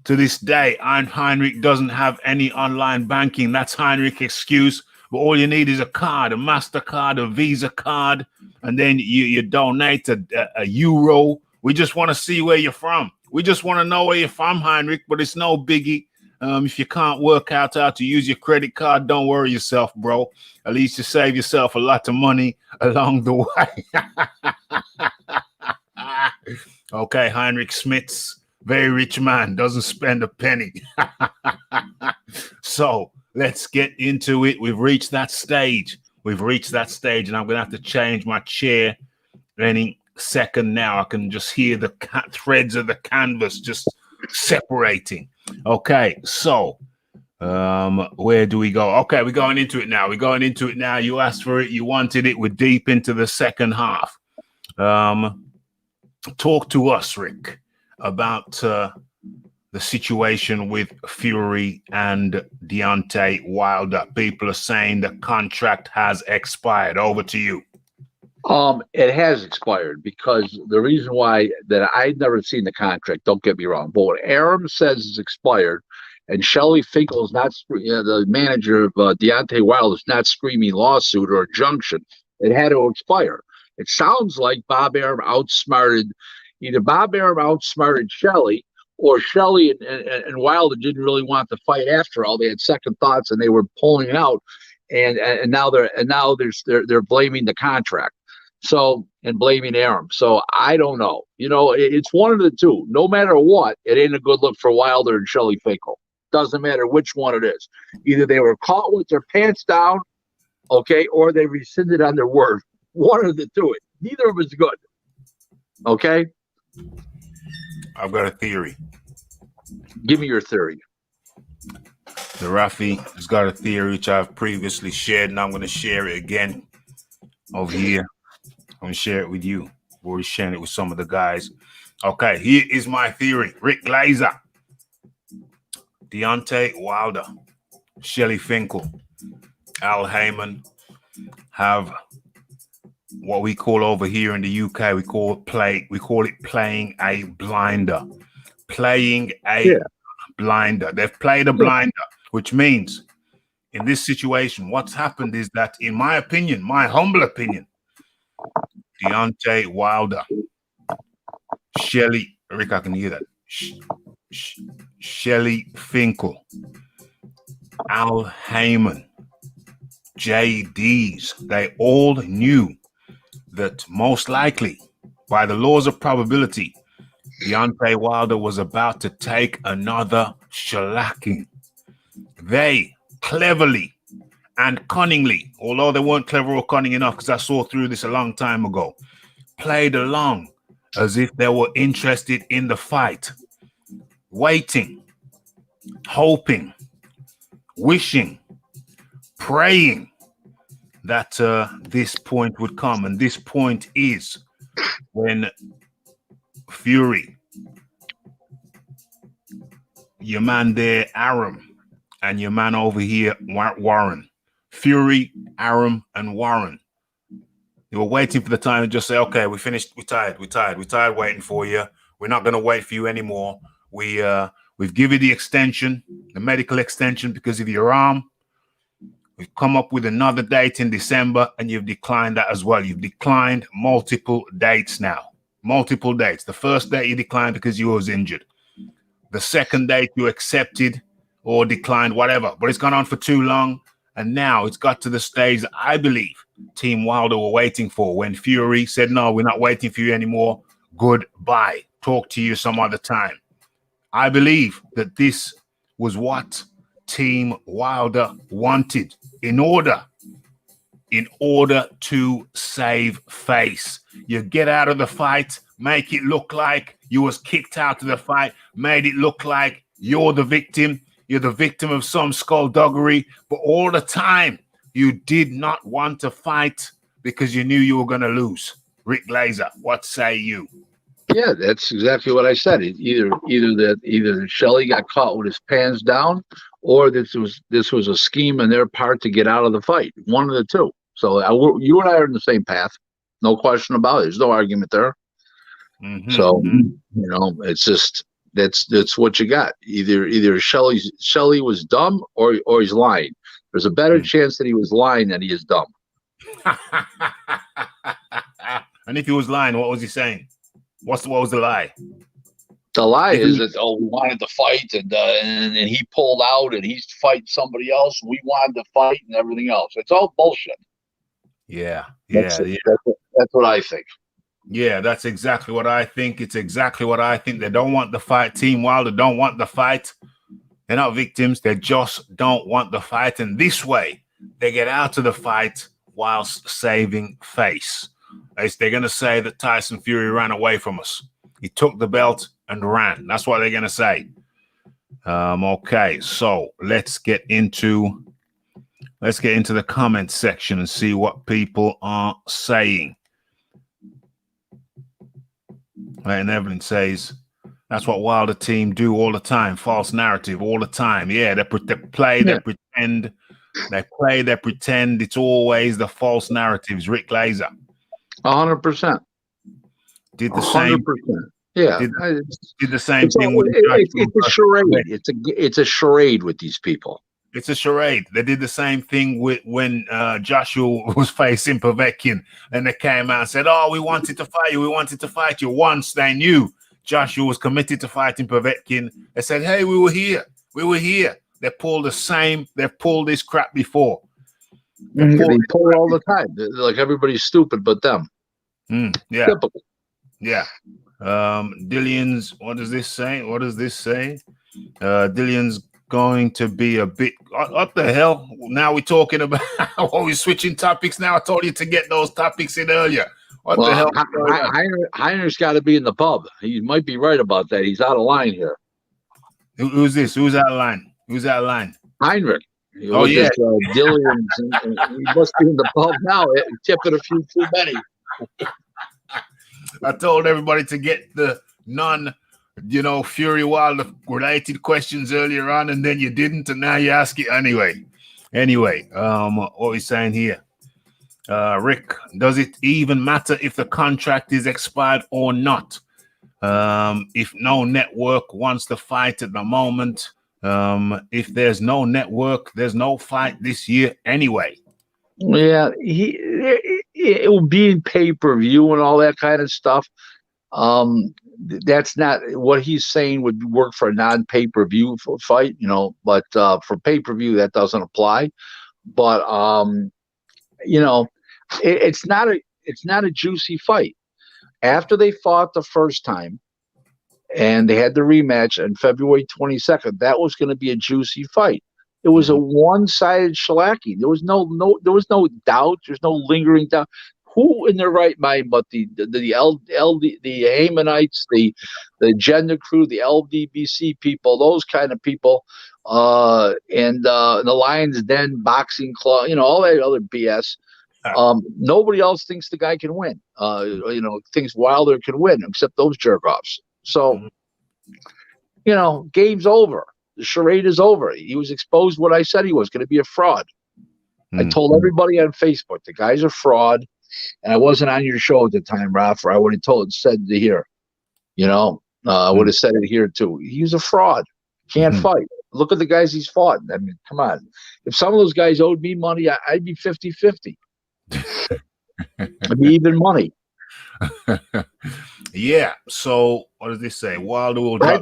To this day, Heinrich doesn't have any online banking. That's Heinrich's excuse. But all you need is a card, a MasterCard, a Visa card, and then you donate a euro. We just want to see where you're from. We just want to know where you're from, Heinrich, but it's no biggie. If you can't work out how to use your credit card, don't worry yourself, bro. At least you save yourself a lot of money along the way. Okay, Heinrich Smits. Very rich man, doesn't spend a penny. So let's get into it. We've reached that stage We've reached that stage, and I'm going to have to change my chair any second now. I can just hear the threads of the canvas just separating. Okay, so where do we go? Okay, we're going into it now. You asked for it. You wanted it. We're deep into the second half. Talk to us, Rick, about the situation with Fury and Deontay Wilder. People are saying the contract has expired. Over to you. It has expired because the reason why that I'd never seen the contract, don't get me wrong, but what Aram says is expired, and Shelley Finkel is not, the manager of Deontay Wilder is not screaming lawsuit or injunction. It had to expire. It sounds like Bob Arum outsmarted Shelley, or Shelley and Wilder didn't really want to fight after all. They had second thoughts and they were pulling out, and now they're blaming the contract. So, and blaming Arum. So I don't know. It's one of the two. No matter what, it ain't a good look for Wilder and Shelley Finkel. Doesn't matter which one it is. Either they were caught with their pants down, okay, or they rescinded on their word. One of the two. Neither of it's good. Okay? I've got a theory. Give me your theory. The Rafi has got a theory which I've previously shared, and I'm going to share it again over here. I'm going to share it with you. I've already shared it with some of the guys. Okay, here is my theory. Rick Glaser, Deontay Wilder, Shelley Finkel, Al Heyman have what we call over here in the UK, we call it playing a blinder. Playing a blinder. They've played a blinder, which means in this situation, what's happened is that, in my opinion, my humble opinion, Deontay Wilder, Shelley, Rick, I can hear that. Shelley Finkel, Al Heyman, JDs, they all knew that most likely, by the laws of probability, Deontay Wilder was about to take another shellacking. They cleverly and cunningly, although they weren't clever or cunning enough, because I saw through this a long time ago, played along as if they were interested in the fight, waiting, hoping, wishing, praying that this point would come. And this point is when Fury, your man there, Arum, and your man over here, Warren. Fury, Arum, and Warren. They were waiting for the time to just say, okay, we finished, we're tired waiting for you. We're not going to wait for you anymore. We've given you the extension, the medical extension, because of your arm. We've come up with another date in December, and you've declined that as well. You've declined multiple dates now. Multiple dates. The first date you declined because you was injured. The second date you accepted or declined, whatever. But it's gone on for too long, and now it's got to the stage that I believe Team Wilder were waiting for, when Fury said, no, we're not waiting for you anymore. Goodbye. Talk to you some other time. I believe that this was what Team Wilder wanted in order to save face. You get out of the fight, make it look like you was kicked out of the fight, made it look like you're the victim. You're the victim of some skullduggery, but all the time you did not want to fight because you knew you were going to lose. Rick Glaser, what say you? Yeah, that's exactly what I said. Either Shelley got caught with his pants down, or this was a scheme on their part to get out of the fight. One of the two. So you and I are in the same path, no question about it. There's no argument there. Mm-hmm. So it's just that's what you got. Either Shelley was dumb or he's lying. There's a better chance that he was lying than he is dumb. And if he was lying, what was he saying? What was the lie? The lie is that we wanted to fight and he pulled out and he's fighting somebody else. We wanted to fight and everything else. It's all bullshit. Yeah. That's what I think. Yeah, that's exactly what I think. It's exactly what I think. They don't want the fight. Team Wilder don't want the fight. They're not victims. They just don't want the fight. And this way, they get out of the fight whilst saving face. They're going to say that Tyson Fury ran away from us. He took the belt and ran. That's what they're going to say. Okay, so let's get into the comment section and see what people are saying. And Evelyn says, that's what Wilder team do all the time. False narrative all the time. Yeah, they play, they pretend. They play, they pretend. It's always the false narratives. Rick Glaser. 100%. Did the same. 100%. Yeah. Did the same thing with it's a charade. It's a charade with these people. It's a charade. They did the same thing with when Joshua was facing Povetkin, and they came out and said, "Oh, we wanted to fight you. We wanted to fight you." Once they knew Joshua was committed to fighting Povetkin, they said, "Hey, we were here. We were here." They pulled the same. They've pulled this crap before. They pull it all the time. Like everybody's stupid but them. Yeah. Typical. Yeah. Dillion's. What does this say? What does this say? Dillion's going to be a bit. What the hell? Now we're talking about. Are we switching topics now? I told you to get those topics in earlier. What the hell? Heiner's got to be in the pub. He might be right about that. He's out of line here. Who's this? Who's out of line? Who's out of line? Heinrich. Oh, yeah. Dillians. And he must be in the pub now. Tipping a few too many. I told everybody to get the Fury Wilder related questions earlier on, and then you didn't, and now you ask it anyway. What are we saying here? Rick, does it even matter if the contract is expired or not? If no network wants to fight at the moment, if there's no network, there's no fight this year anyway. Yeah, it will be in pay-per-view and all that kind of stuff. That's not what he's saying would work for a non-pay-per-view fight, but for pay-per-view that doesn't apply. But it's not a juicy fight. After they fought the first time and they had the rematch on February 22nd, that was going to be a juicy fight. It was a one-sided shellacking. There was no doubt. There's no lingering doubt. Who in their right mind but the Haymanites, the Agenda Crew, the LDBC people, those kind of people, and the Lions Den Boxing Club, all that other BS. Nobody else thinks the guy can win. Thinks Wilder can win, except those jerk-offs. So, game's over. The charade is over. He was exposed what I said he was going to be a fraud. I told everybody on Facebook, the guy's a fraud. And I wasn't on your show at the time, Ralph, or I would have said it here. I would have said it here too. He's a fraud. Can't fight. Look at the guys he's fought. I mean, come on. If some of those guys owed me money, I'd be 50-50. I'd be even money. Yeah. So what does this say? Wilder will drop I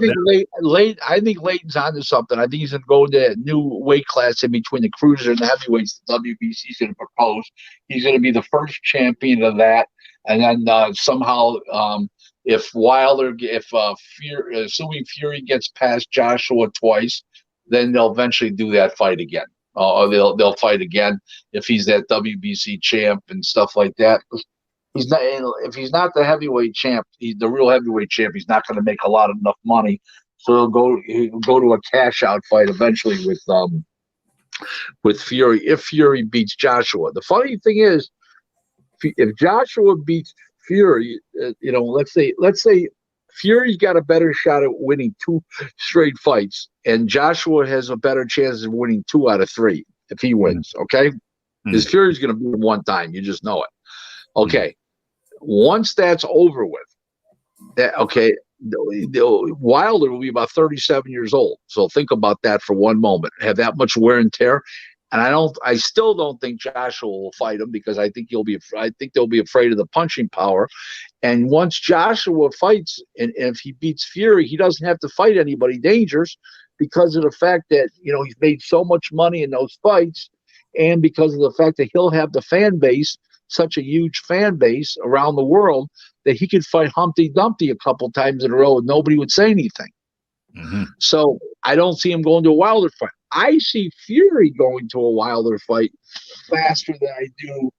think Leighton's onto something. I think he's going to go into a new weight class in between the cruiser and the heavyweights. The WBC is going to propose. He's going to be the first champion of that. And then somehow, if assuming Fury gets past Joshua twice, then they'll eventually do that fight again. Or they'll fight again if he's that WBC champ and stuff like that. He's not. If he's not the heavyweight champ, he's the real heavyweight champ. He's not going to make enough money, so he'll go to a cash out fight eventually with Fury if Fury beats Joshua. The funny thing is, if Joshua beats Fury, let's say Fury's got a better shot at winning 2 straight fights, and Joshua has a better chance of winning 2 out of 3 if he wins. Okay, because Fury's going to beat him one time. You just know it. Okay. Once that's over with, Wilder will be about 37 years old. So think about that for one moment. Have that much wear and tear, and I still don't think Joshua will fight him because I think they'll be afraid of the punching power. And once Joshua fights, and if he beats Fury, he doesn't have to fight anybody dangerous because of the fact that he's made so much money in those fights, and because of the fact that he'll have the fan base. Such a huge fan base around the world that he could fight Humpty Dumpty a couple times in a row and nobody would say anything. So I don't see him going to a Wilder fight. I see Fury going to a Wilder fight faster than I do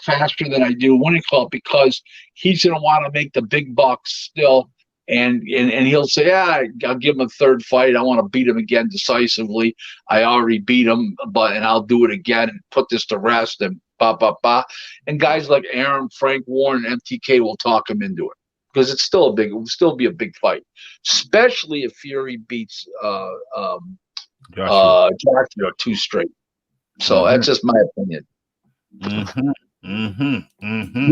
faster than I do. What do you call it? Because he's going to want to make the big bucks still. And he'll say, yeah, I'll give him a third fight. I want to beat him again decisively. I already beat him, and I'll do it again and put this to rest and ba. And guys like Aaron, Frank Warren, and MTK will talk him into it because it will still be a big fight, especially if Fury beats Joshua 2 straight. So that's just my opinion. You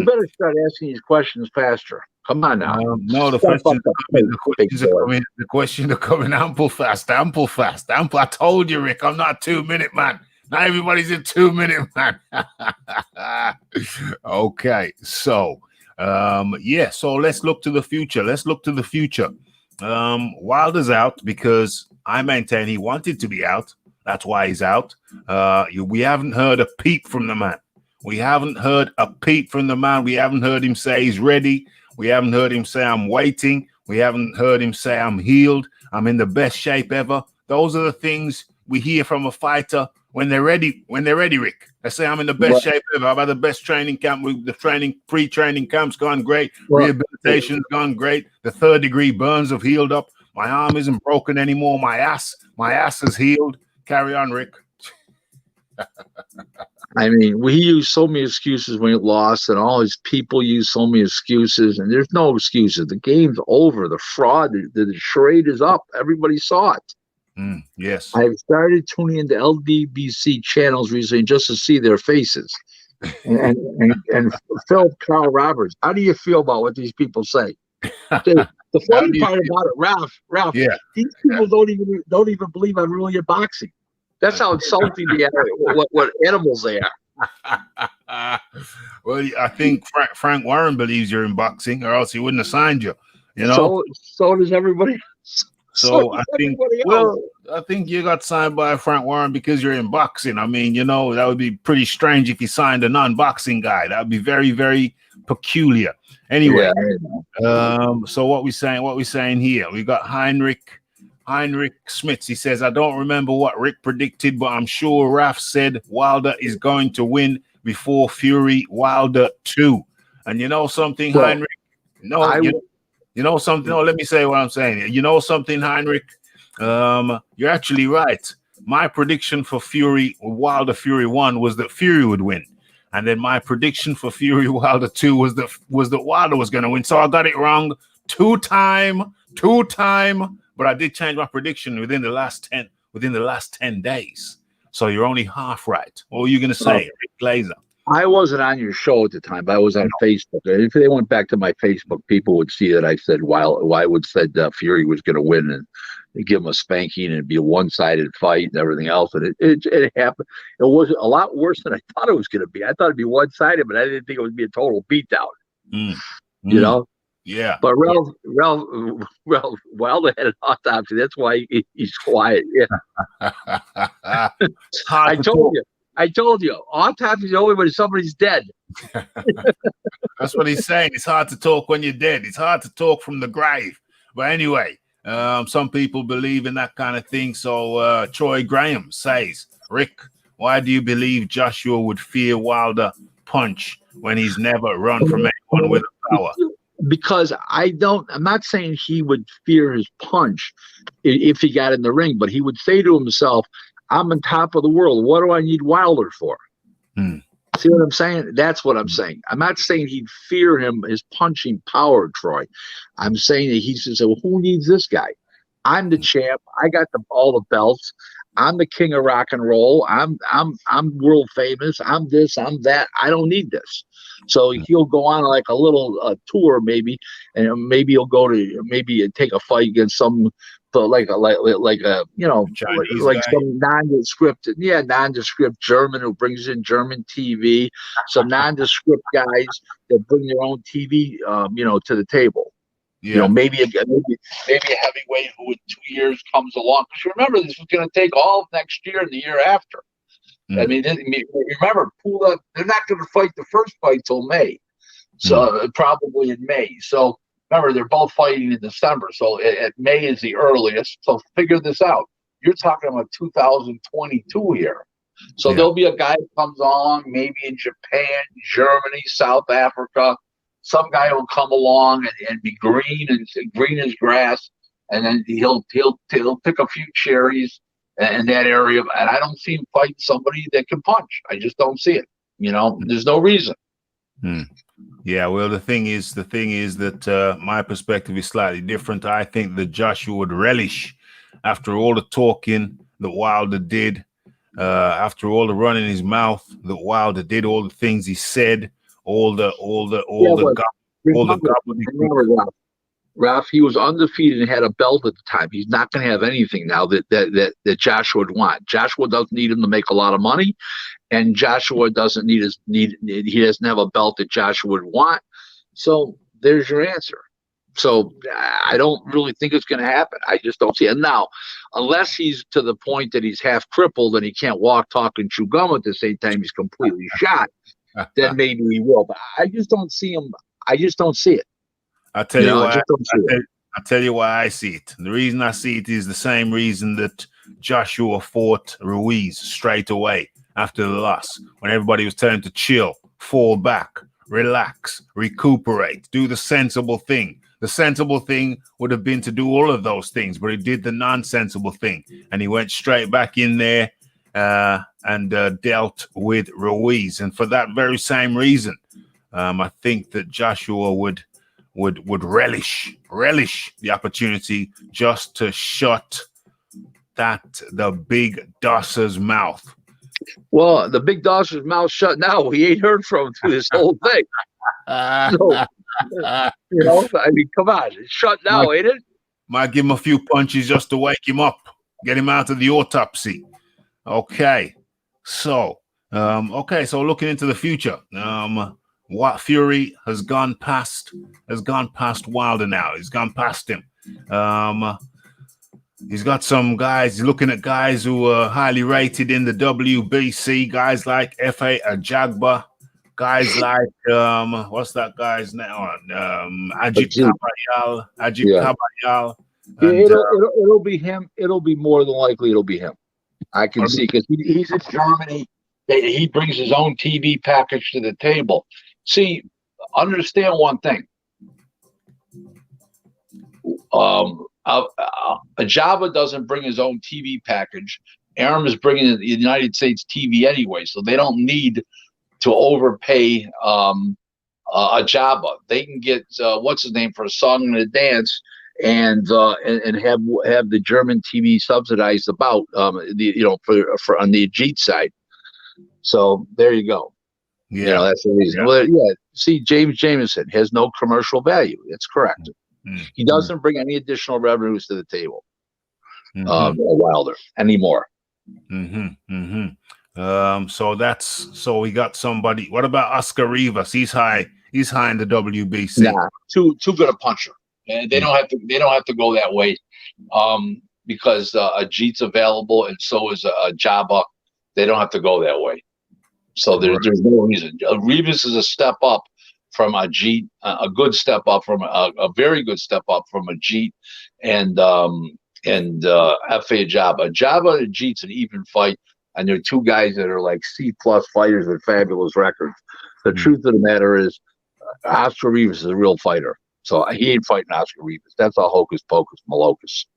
better start asking these questions faster. Come on now. No, the questions are coming ample fast. I told you, Rick, I'm not 2-minute man. Not everybody's a 2-minute man. Okay, so so let's look to the future. Wilder's out because I maintain he wanted to be out. That's why he's out. We haven't heard a peep from the man. We haven't heard him say he's ready. We haven't heard him say I'm waiting. We haven't heard him say I'm healed. I'm in the best shape ever. Those are the things we hear from a fighter when they're ready, Rick. They say I'm in the best shape ever. I've had the best training camp. The pre-training camp's gone great. Rehabilitation's gone great. The 3rd-degree burns have healed up. My arm isn't broken anymore. My ass is healed. Carry on, Rick. I mean, we use so many excuses when he lost, and all his people use so many excuses, and there's no excuses. The game's over. The fraud, the charade is up. Everybody saw it. Yes. I've started tuning into LDBC channels recently just to see their faces. And Phil Carl Roberts, how do you feel about what these people say? The funny part about it, Ralph, these people don't even believe I'm really in boxing. That's how insulting they are, what animals they are. Well, I think Frank Warren believes you're in boxing, or else he wouldn't have signed you. You know. So does everybody. So I think you got signed by Frank Warren because you're in boxing. I mean, that would be pretty strange if you signed a non-boxing guy. That would be very, very peculiar. Anyway, so what we saying here? We got Heinrich Smith. He says, I don't remember what Rick predicted, but I'm sure Raf said Wilder is going to win before Fury Wilder 2. And you know something, Heinrich? You know something? No, let me say what I'm saying. You know something, Heinrich? You're actually right. My prediction for Wilder Fury 1 was that Fury would win. And then my prediction for Fury Wilder 2 was that Wilder was going to win. So I got it wrong two time. But I did change my prediction within the last 10 days. So you're only half right. What were you going to say, Rick Glaser? I wasn't on your show at the time, but I was on Facebook. If they went back to my Facebook, people would see that I said Fury was going to win and give him a spanking and it'd be a one-sided fight and everything else. And it happened. It was a lot worse than I thought it was going to be. I thought it'd be one-sided, but I didn't think it would be a total beatdown. You know? Yeah. But Ralph Wilder had an autopsy. That's why he's quiet. Yeah. I told you, autopsy is only when somebody's dead. That's what he's saying. It's hard to talk when you're dead. It's hard to talk from the grave. But anyway, some people believe in that kind of thing. So Troy Graham says, Rick, why do you believe Joshua would fear Wilder punch when he's never run from anyone with a power? Because I'm not saying he would fear his punch if he got in the ring, but he would say to himself, I'm on top of the world. What do I need Wilder for? See what I'm saying? That's what I'm saying. I'm not saying he'd fear his punching power, Troy. I'm saying that he says, well, who needs this guy? I'm the champ. I got all the belts. I'm the king of rock and roll. I'm world famous. I'm this, I'm that. I don't need this. So he'll go on like a little tour, maybe, and maybe he'll go to take a fight against some like a Chinese like guy. some nondescript German who brings in German TV, some nondescript guys that bring their own TV, to the table. Yeah. Maybe a heavyweight who in 2 years comes along. Because remember, this was going to take all of next year and the year after. I mean, remember, they're not going to fight the first fight till May, so probably in May. So remember, they're both fighting in December. So at May is the earliest. So figure this out. You're talking about 2022 here. So there'll be a guy that comes along, maybe in Japan, Germany, South Africa. Some guy will come along and be green and green as grass, and then he'll pick a few cherries in that area. And I don't see him fighting somebody that can punch. I just don't see it. There's no reason. Yeah, well, the thing is that my perspective is slightly different. I think that Joshua would relish, after all the talking that Wilder did, after all the running his mouth that Wilder did, all the things he said, Ralph, he was undefeated and had a belt at the time. He's not going to have anything now that Joshua would want. Joshua doesn't need him to make a lot of money, and Joshua doesn't he doesn't have a belt that Joshua would want. So there's your answer. So I don't really think it's going to happen. I just don't see it now, unless he's to the point that he's half crippled and he can't walk, talk, and chew gum at the same time. He's completely shot. Then maybe he will. But I just don't see him. I just don't see it. I'll tell you why I see it. The reason I see it is the same reason that Joshua fought Ruiz straight away after the loss, when everybody was telling him to chill, fall back, relax, recuperate, do the sensible thing. The sensible thing would have been to do all of those things, but he did the non-sensible thing, and he went straight back in there and dealt with Ruiz. And for that very same reason, I think that Joshua would relish the opportunity just to shut the big Dosser's mouth. Well, the big Dosser's mouth shut now. We ain't heard from him through this whole thing. So, I mean, come on, it's shut now, ain't it? Might give him a few punches just to wake him up, get him out of the autopsy. Okay, so looking into the future, what Fury has gone past Wilder now. He's gone past him. He's got some guys. He's looking at guys who are highly rated in the WBC. Guys like F.A. Ajagba. Guys like what's that guy's name? Ajit Kabayal. It'll be him. It'll be more than likely. It'll be him. I can see, because he's in Germany. He brings his own TV package to the table. See, understand one thing. Ajaba doesn't bring his own TV package. Arum is bringing the United States TV anyway, so they don't need to overpay Ajaba. They can get what's his name for a song and a dance, and have the German TV subsidized for on the Ajit side. So there you go. Yeah, that's the reason. Yeah. Well, see, James Jameson has no commercial value. That's correct. Mm-hmm. He doesn't bring any additional revenues to the table. Wilder anymore. So we got somebody. What about Oscar Rivas? He's high in the WBC. Nah, too good a puncher. And they don't have to go that way, because Ajit's available, and so is Jabba. They don't have to go that way. So there's no reason. Rivas is a step up from Ajit, a good step up from a very good step up from Ajit, and F.A. Jabba. Jabba and Ajit's an even fight, and they're two guys that are like C+ fighters with fabulous records. The truth of the matter is, Oscar Rivas is a real fighter. So he ain't fighting Oscar Rivas. That's a hocus pocus malocus.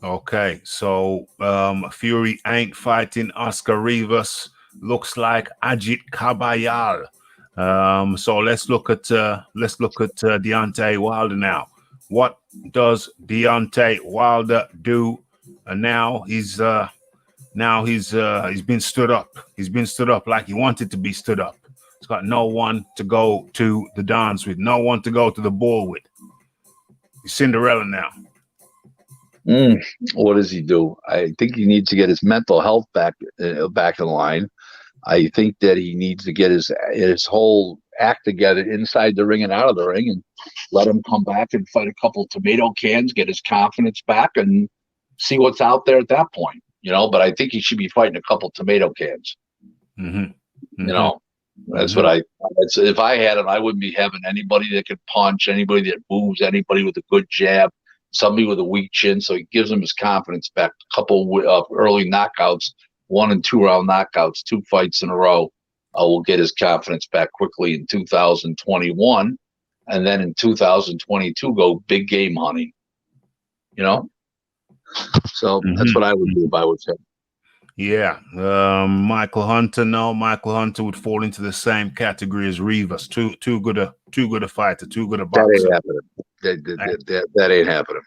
Okay, so Fury ain't fighting Oscar Rivas. Looks like Ajit Kabayal. So let's look at Deontay Wilder now. What does Deontay Wilder do? Now he's been stood up. He's been stood up like he wanted to be stood up. He's got no one to go to the dance with, no one to go to the ball with. He's Cinderella now. What does he do? I think he needs to get his mental health back in line. I think that he needs to get his whole act together inside the ring and out of the ring, and let him come back and fight a couple tomato cans, get his confidence back, and see what's out there at that point. But I think he should be fighting a couple tomato cans. That's what if I had him, I wouldn't be having anybody that could punch, anybody that moves, anybody with a good jab, somebody with a weak chin. So he gives him his confidence back. A couple of early knockouts 1 and 2 round knockouts, 2 fights in a row, will get his confidence back quickly in 2021, and then in 2022 go big game hunting. You know, so that's what I would do if I was him. Yeah, Michael Hunter. No, Michael Hunter would fall into the same category as Rivas. Too good a fighter, too good a boxer. That ain't happening.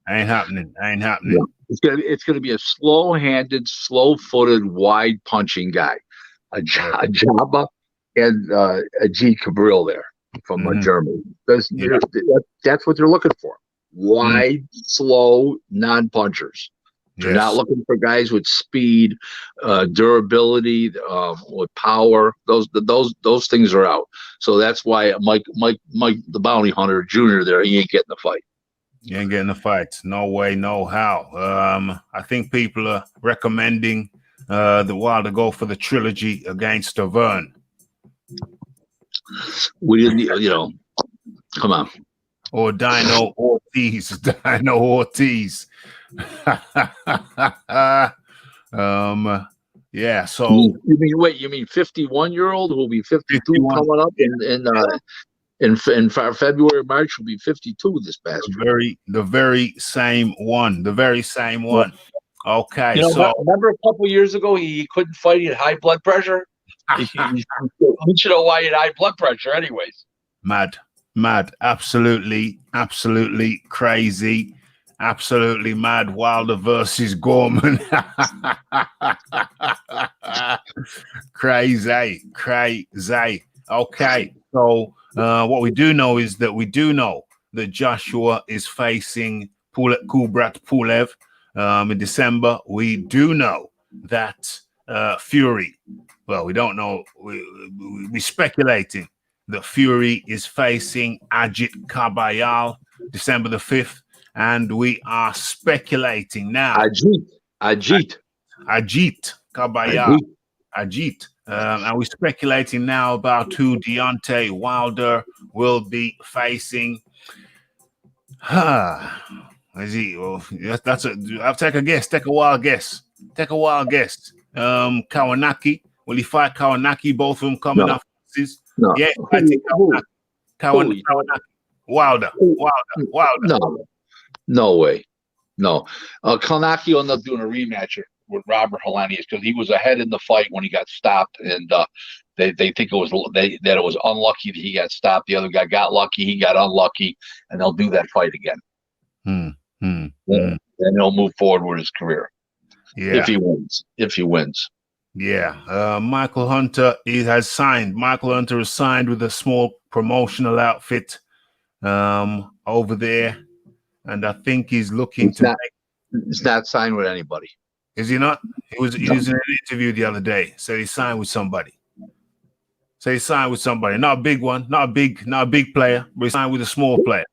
That ain't happening. Ain't happening. No. It's gonna be a slow-handed, slow-footed, wide punching guy, a Jabba and a G. Cabril there from Germany. That's what they're looking for. Wide, slow, non-punchers. They're not looking for guys with speed, durability, with power. Those things are out. So that's why Mike, the Bounty Hunter Jr. there, he ain't getting the fight. You ain't getting the fight. No way, no how. I think people are recommending the Wilder go for the trilogy against Vern. We didn't, you know, come on. Or Dino Ortiz. Dino Ortiz. Yeah, so you mean 51-year-old who will be 52 coming up in February, March will be 52 this past year. The very same one. Okay, you know, so remember a couple years ago he couldn't fight, he had high blood pressure. We should know why he had high blood pressure anyways. Mad, absolutely crazy. Absolutely mad. Wilder versus Gorman. Crazy. Okay. So what we do know is that that Joshua is facing Kubrat Pulev in December. We do know that Fury, well, we don't know. We're speculating that Fury is facing Ajit Kabayal December the 5th. And we are speculating now. Ajit Kabayal. Ajit. And we're speculating now about who Deontay Wilder will be facing. Is he? Well, I'll take a guess. Take a wild guess. Kawanaki. Will he fight Kawanaki? Both of them coming off. No. Yeah, Kawanaki. Wilder. No way. No. Kawanaki will end up doing a rematch with Robert Helenius because he was ahead in the fight when he got stopped, and they think it was that it was unlucky that he got stopped. The other guy got lucky, he got unlucky, and they'll do that fight again. And he'll move forward with his career. Yeah. If he wins. Yeah. Michael Hunter has signed. Michael Hunter is signed with a small promotional outfit over there. And I think he's looking He's not signed with anybody. Is he not? He was in an interview the other day. Said he signed with somebody. Not a big one, not a big player, but he signed with a small player.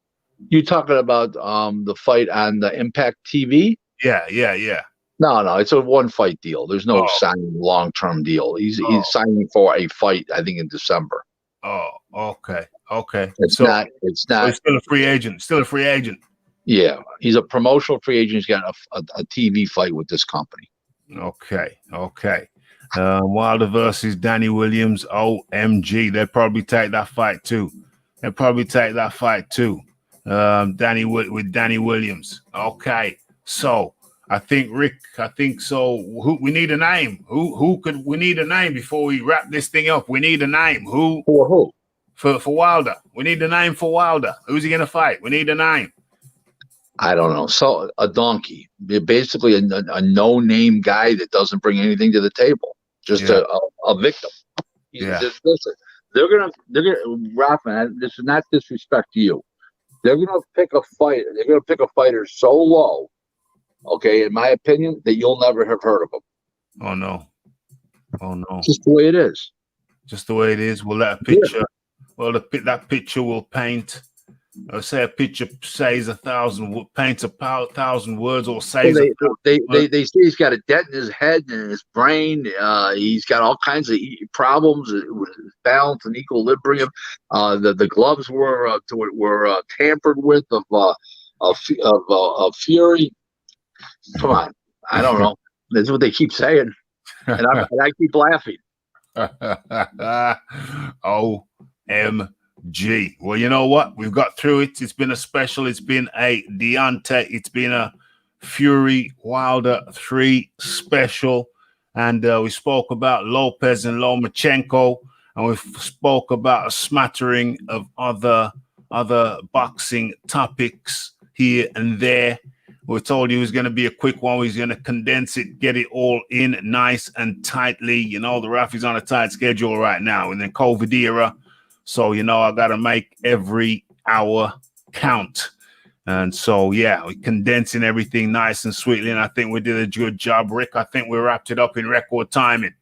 You talking about the fight on the Impact TV? Yeah. No, it's a one fight deal. There's no signing long-term deal. He's signing for a fight, I think, in December. Oh, okay. It's not. So he's still a free agent. Yeah, he's a promotional free agent. He's got a TV fight with this company. Okay. Wilder versus Danny Williams. OMG, they'll probably take that fight too. Danny Williams. Okay, so I think we need a name. We need a name before we wrap this thing up. We need a name. Who? For Wilder. We need a name for Wilder. Who's he gonna fight? We need a name. I don't know. So a donkey, basically a no-name guy that doesn't bring anything to the table, just a victim. Listen, they're gonna Rafa. This is not disrespect to you. They're gonna pick a fight. They're gonna pick a fighter so low, okay, in my opinion, that you'll never have heard of him. Oh no. Just the way it is. Well, that picture. Well, that picture will paint. Say a picture says 1,000, paints 1,000 words, or says. Well, they say he's got a dent in his head and in his brain. He's got all kinds of problems with his balance and equilibrium. The gloves were tampered with of Fury. Come on, I don't know. That's what they keep saying. and I keep laughing. OMG. Well, you know what? We've got through it. It's been a special. It's been a Deontay. It's been a Fury Wilder 3 special. And we spoke about Lopez and Lomachenko. And we spoke about a smattering of other boxing topics here and there. We told you it was going to be a quick one. He's going to condense it, get it all in nice and tightly. You know, the Rafi's on a tight schedule right now in the COVID era. So, you know, I got to make every hour count. And so, yeah, we're condensing everything nice and sweetly. And I think we did a good job, Rick. I think we wrapped it up in record timing.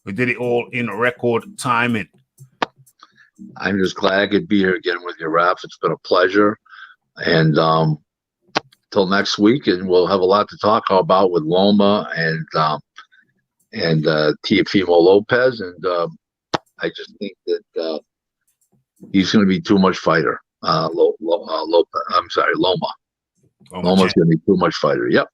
We did it all in record timing. I'm just glad I could be here again with you, Raf. It's been a pleasure. And till next week, and we'll have a lot to talk about with Loma and Teofimo Lopez. And I just think that he's going to be too much fighter. Loma. Loma's going to be too much fighter. Yep.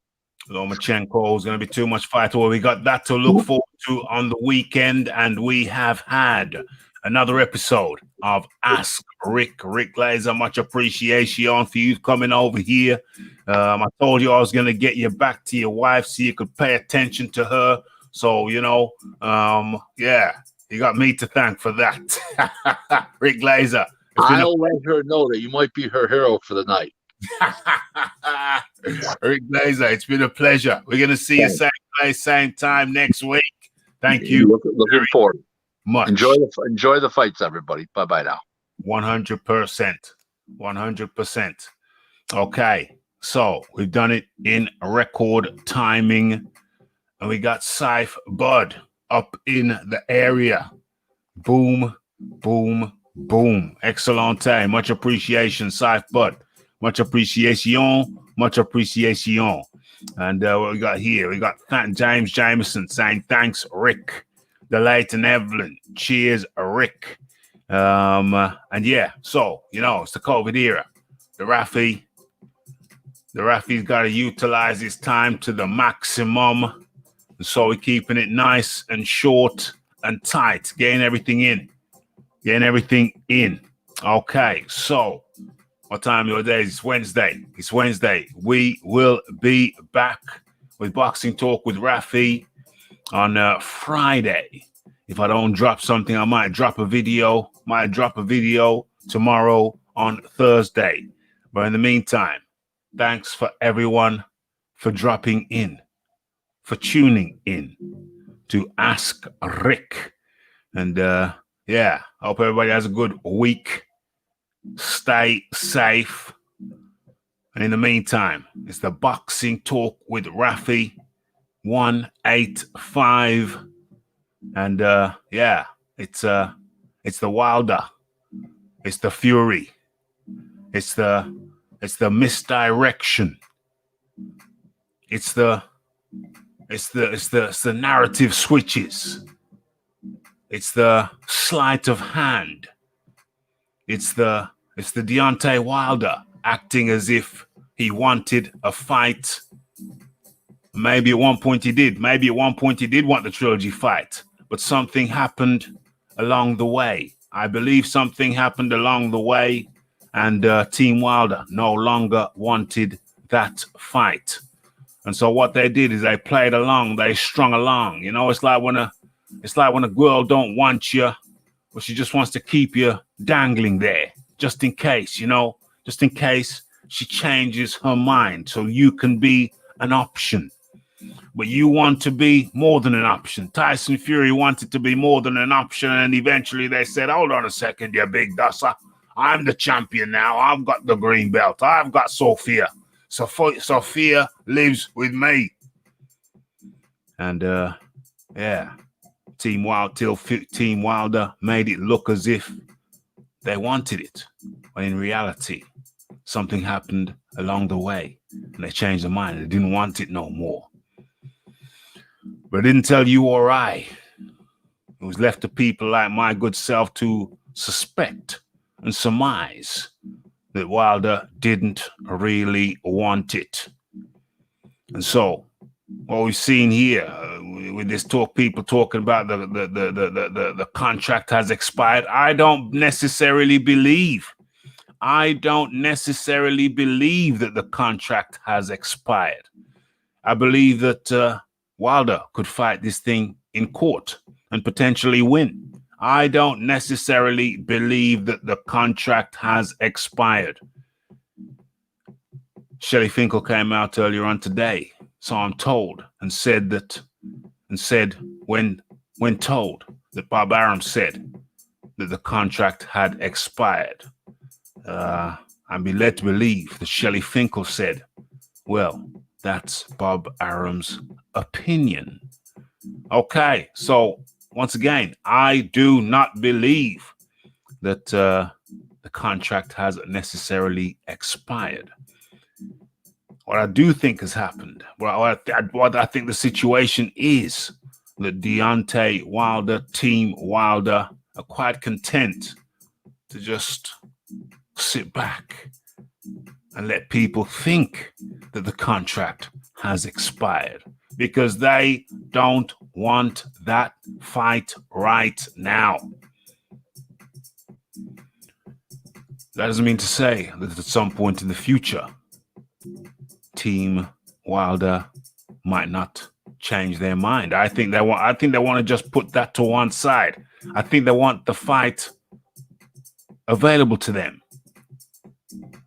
Lomachenko is going to be too much fighter. Well, we got that to look forward to on the weekend, and we have had another episode of Ask Rick. Rick Glaser, much appreciation for you coming over here. I told you I was going to get you back to your wife so you could pay attention to her. So, you know, yeah, you got me to thank for that. Rick Glaser. I'll let her know that you might be her hero for the night. Rick Glaser, it's been a pleasure. We're going to see you same place, same time next week. Thank you. Looking forward. Much. Enjoy the fights, everybody. Bye-bye now. 100%. 100%. Okay, so we've done it in record timing, and we got Saif Bud up in the area. Boom, boom, boom. Excellente. Much appreciation, Saif Bud. Much appreciation. Much appreciation. And what we got here? We got James Jameson saying, thanks, Rick. The late and Evelyn. Cheers, Rick. And yeah, so, you know, it's the COVID era. The Rafi's got to utilize his time to the maximum. And so we're keeping it nice and short and tight. Getting everything in. Okay, so what time of your day? It's Wednesday. We will be back with Boxing Talk with Rafi on Friday. If I don't drop something, I might drop a video. Tomorrow on Thursday. But in the meantime, thanks for everyone for dropping in, for tuning in to Ask Rick. And yeah, I hope everybody has a good week. Stay safe. And in the meantime, it's the Boxing Talk with Rafi 185. And yeah, it's the Wilder. It's the Fury. It's the misdirection. It's the narrative switches. It's the sleight of hand. It's the Deontay Wilder acting as if he wanted a fight. Maybe at one point he did. Maybe at one point he did want the trilogy fight. But something happened along the way. I believe something happened along the way. And Team Wilder no longer wanted that fight. And so what they did is they played along. They strung along. You know, it's like when a girl don't want you, but she just wants to keep you dangling there, just in case, you know, just in case she changes her mind, so you can be an option. But you want to be more than an option. Tyson Fury wanted to be more than an option, and eventually they said, hold on a second, you big dusser. I'm the champion now. I've got the green belt. I've got Sophia. Sophia lives with me. And yeah, Team Wilder made it look as if they wanted it. But in reality, something happened along the way, and they changed their mind. They didn't want it no more. But I didn't tell you or I. It was left to people like my good self to suspect and surmise that Wilder didn't really want it. And so what we've seen here, with this talk, people talking about the contract has expired. I don't necessarily believe that the contract has expired. I believe that Wilder could fight this thing in court and potentially win. I don't necessarily believe that the contract has expired. Shelley Finkel came out earlier on today, so I'm told, and said when told that Bob Arum said that the contract had expired. I'm be led to believe that Shelley Finkel said, well, that's Bob Arum's opinion. Okay, so once again, I do not believe that the contract has necessarily expired. What I do think has happened, what I think the situation is, that Deontay Wilder, Team Wilder, are quite content to just sit back and let people think that the contract has expired, because they don't want that fight right now. That doesn't mean to say that at some point in the future, Team Wilder might not change their mind. I think they want to just put that to one side. I think they want the fight available to them.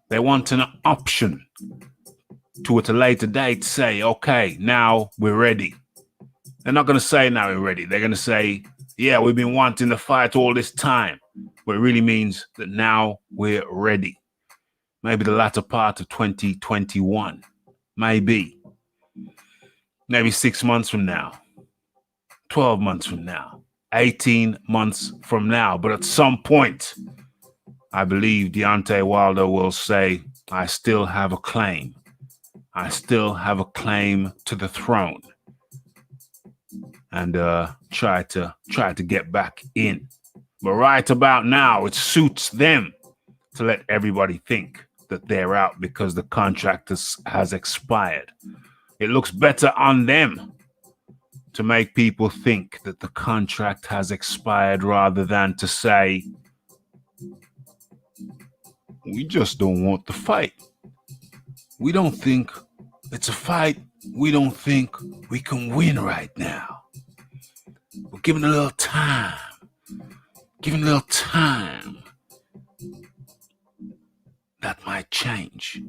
They want an option to at a later date say, okay, now we're ready. They're not going to say now we're ready. They're going to say, yeah, we've been wanting the fight all this time. But it really means that now we're ready. Maybe the latter part of 2021. Maybe 6 months from now, 12 months from now, 18 months from now. But at some point, I believe Deontay Wilder will say, I still have a claim. I still have a claim to the throne. And try to get back in. But right about now, it suits them to let everybody think that they're out because the contract has expired. It looks better on them to make people think that the contract has expired rather than to say, we just don't want the fight. We don't think it's a fight. We don't think we can win right now. We're giving it a little time. That might change.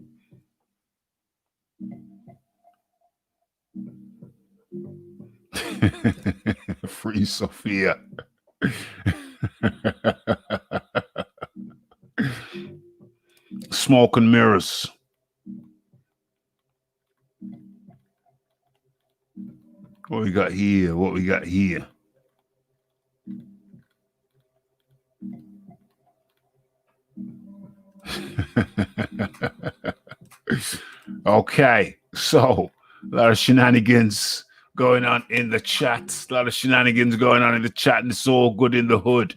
Free Sophia. Smoke and mirrors. What we got here? Okay, so a lot of shenanigans going on in the chat. And it's all good in the hood.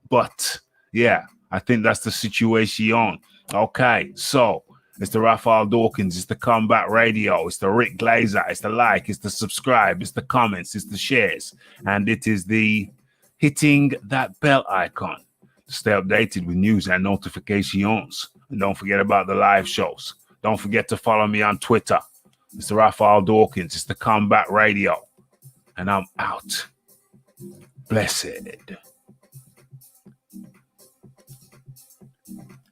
But yeah, I think that's the situation. Okay, so it's the Raphael Dawkins, it's the Combat Radio, it's the Rick Glaser, it's the like, it's the subscribe, it's the comments, it's the shares, and it is the hitting that bell icon to stay updated with news and notifications. And don't forget about the live shows. Don't forget to follow me on Twitter. It's the Raphael Dawkins, it's the Combat Radio, and I'm out. Blessed.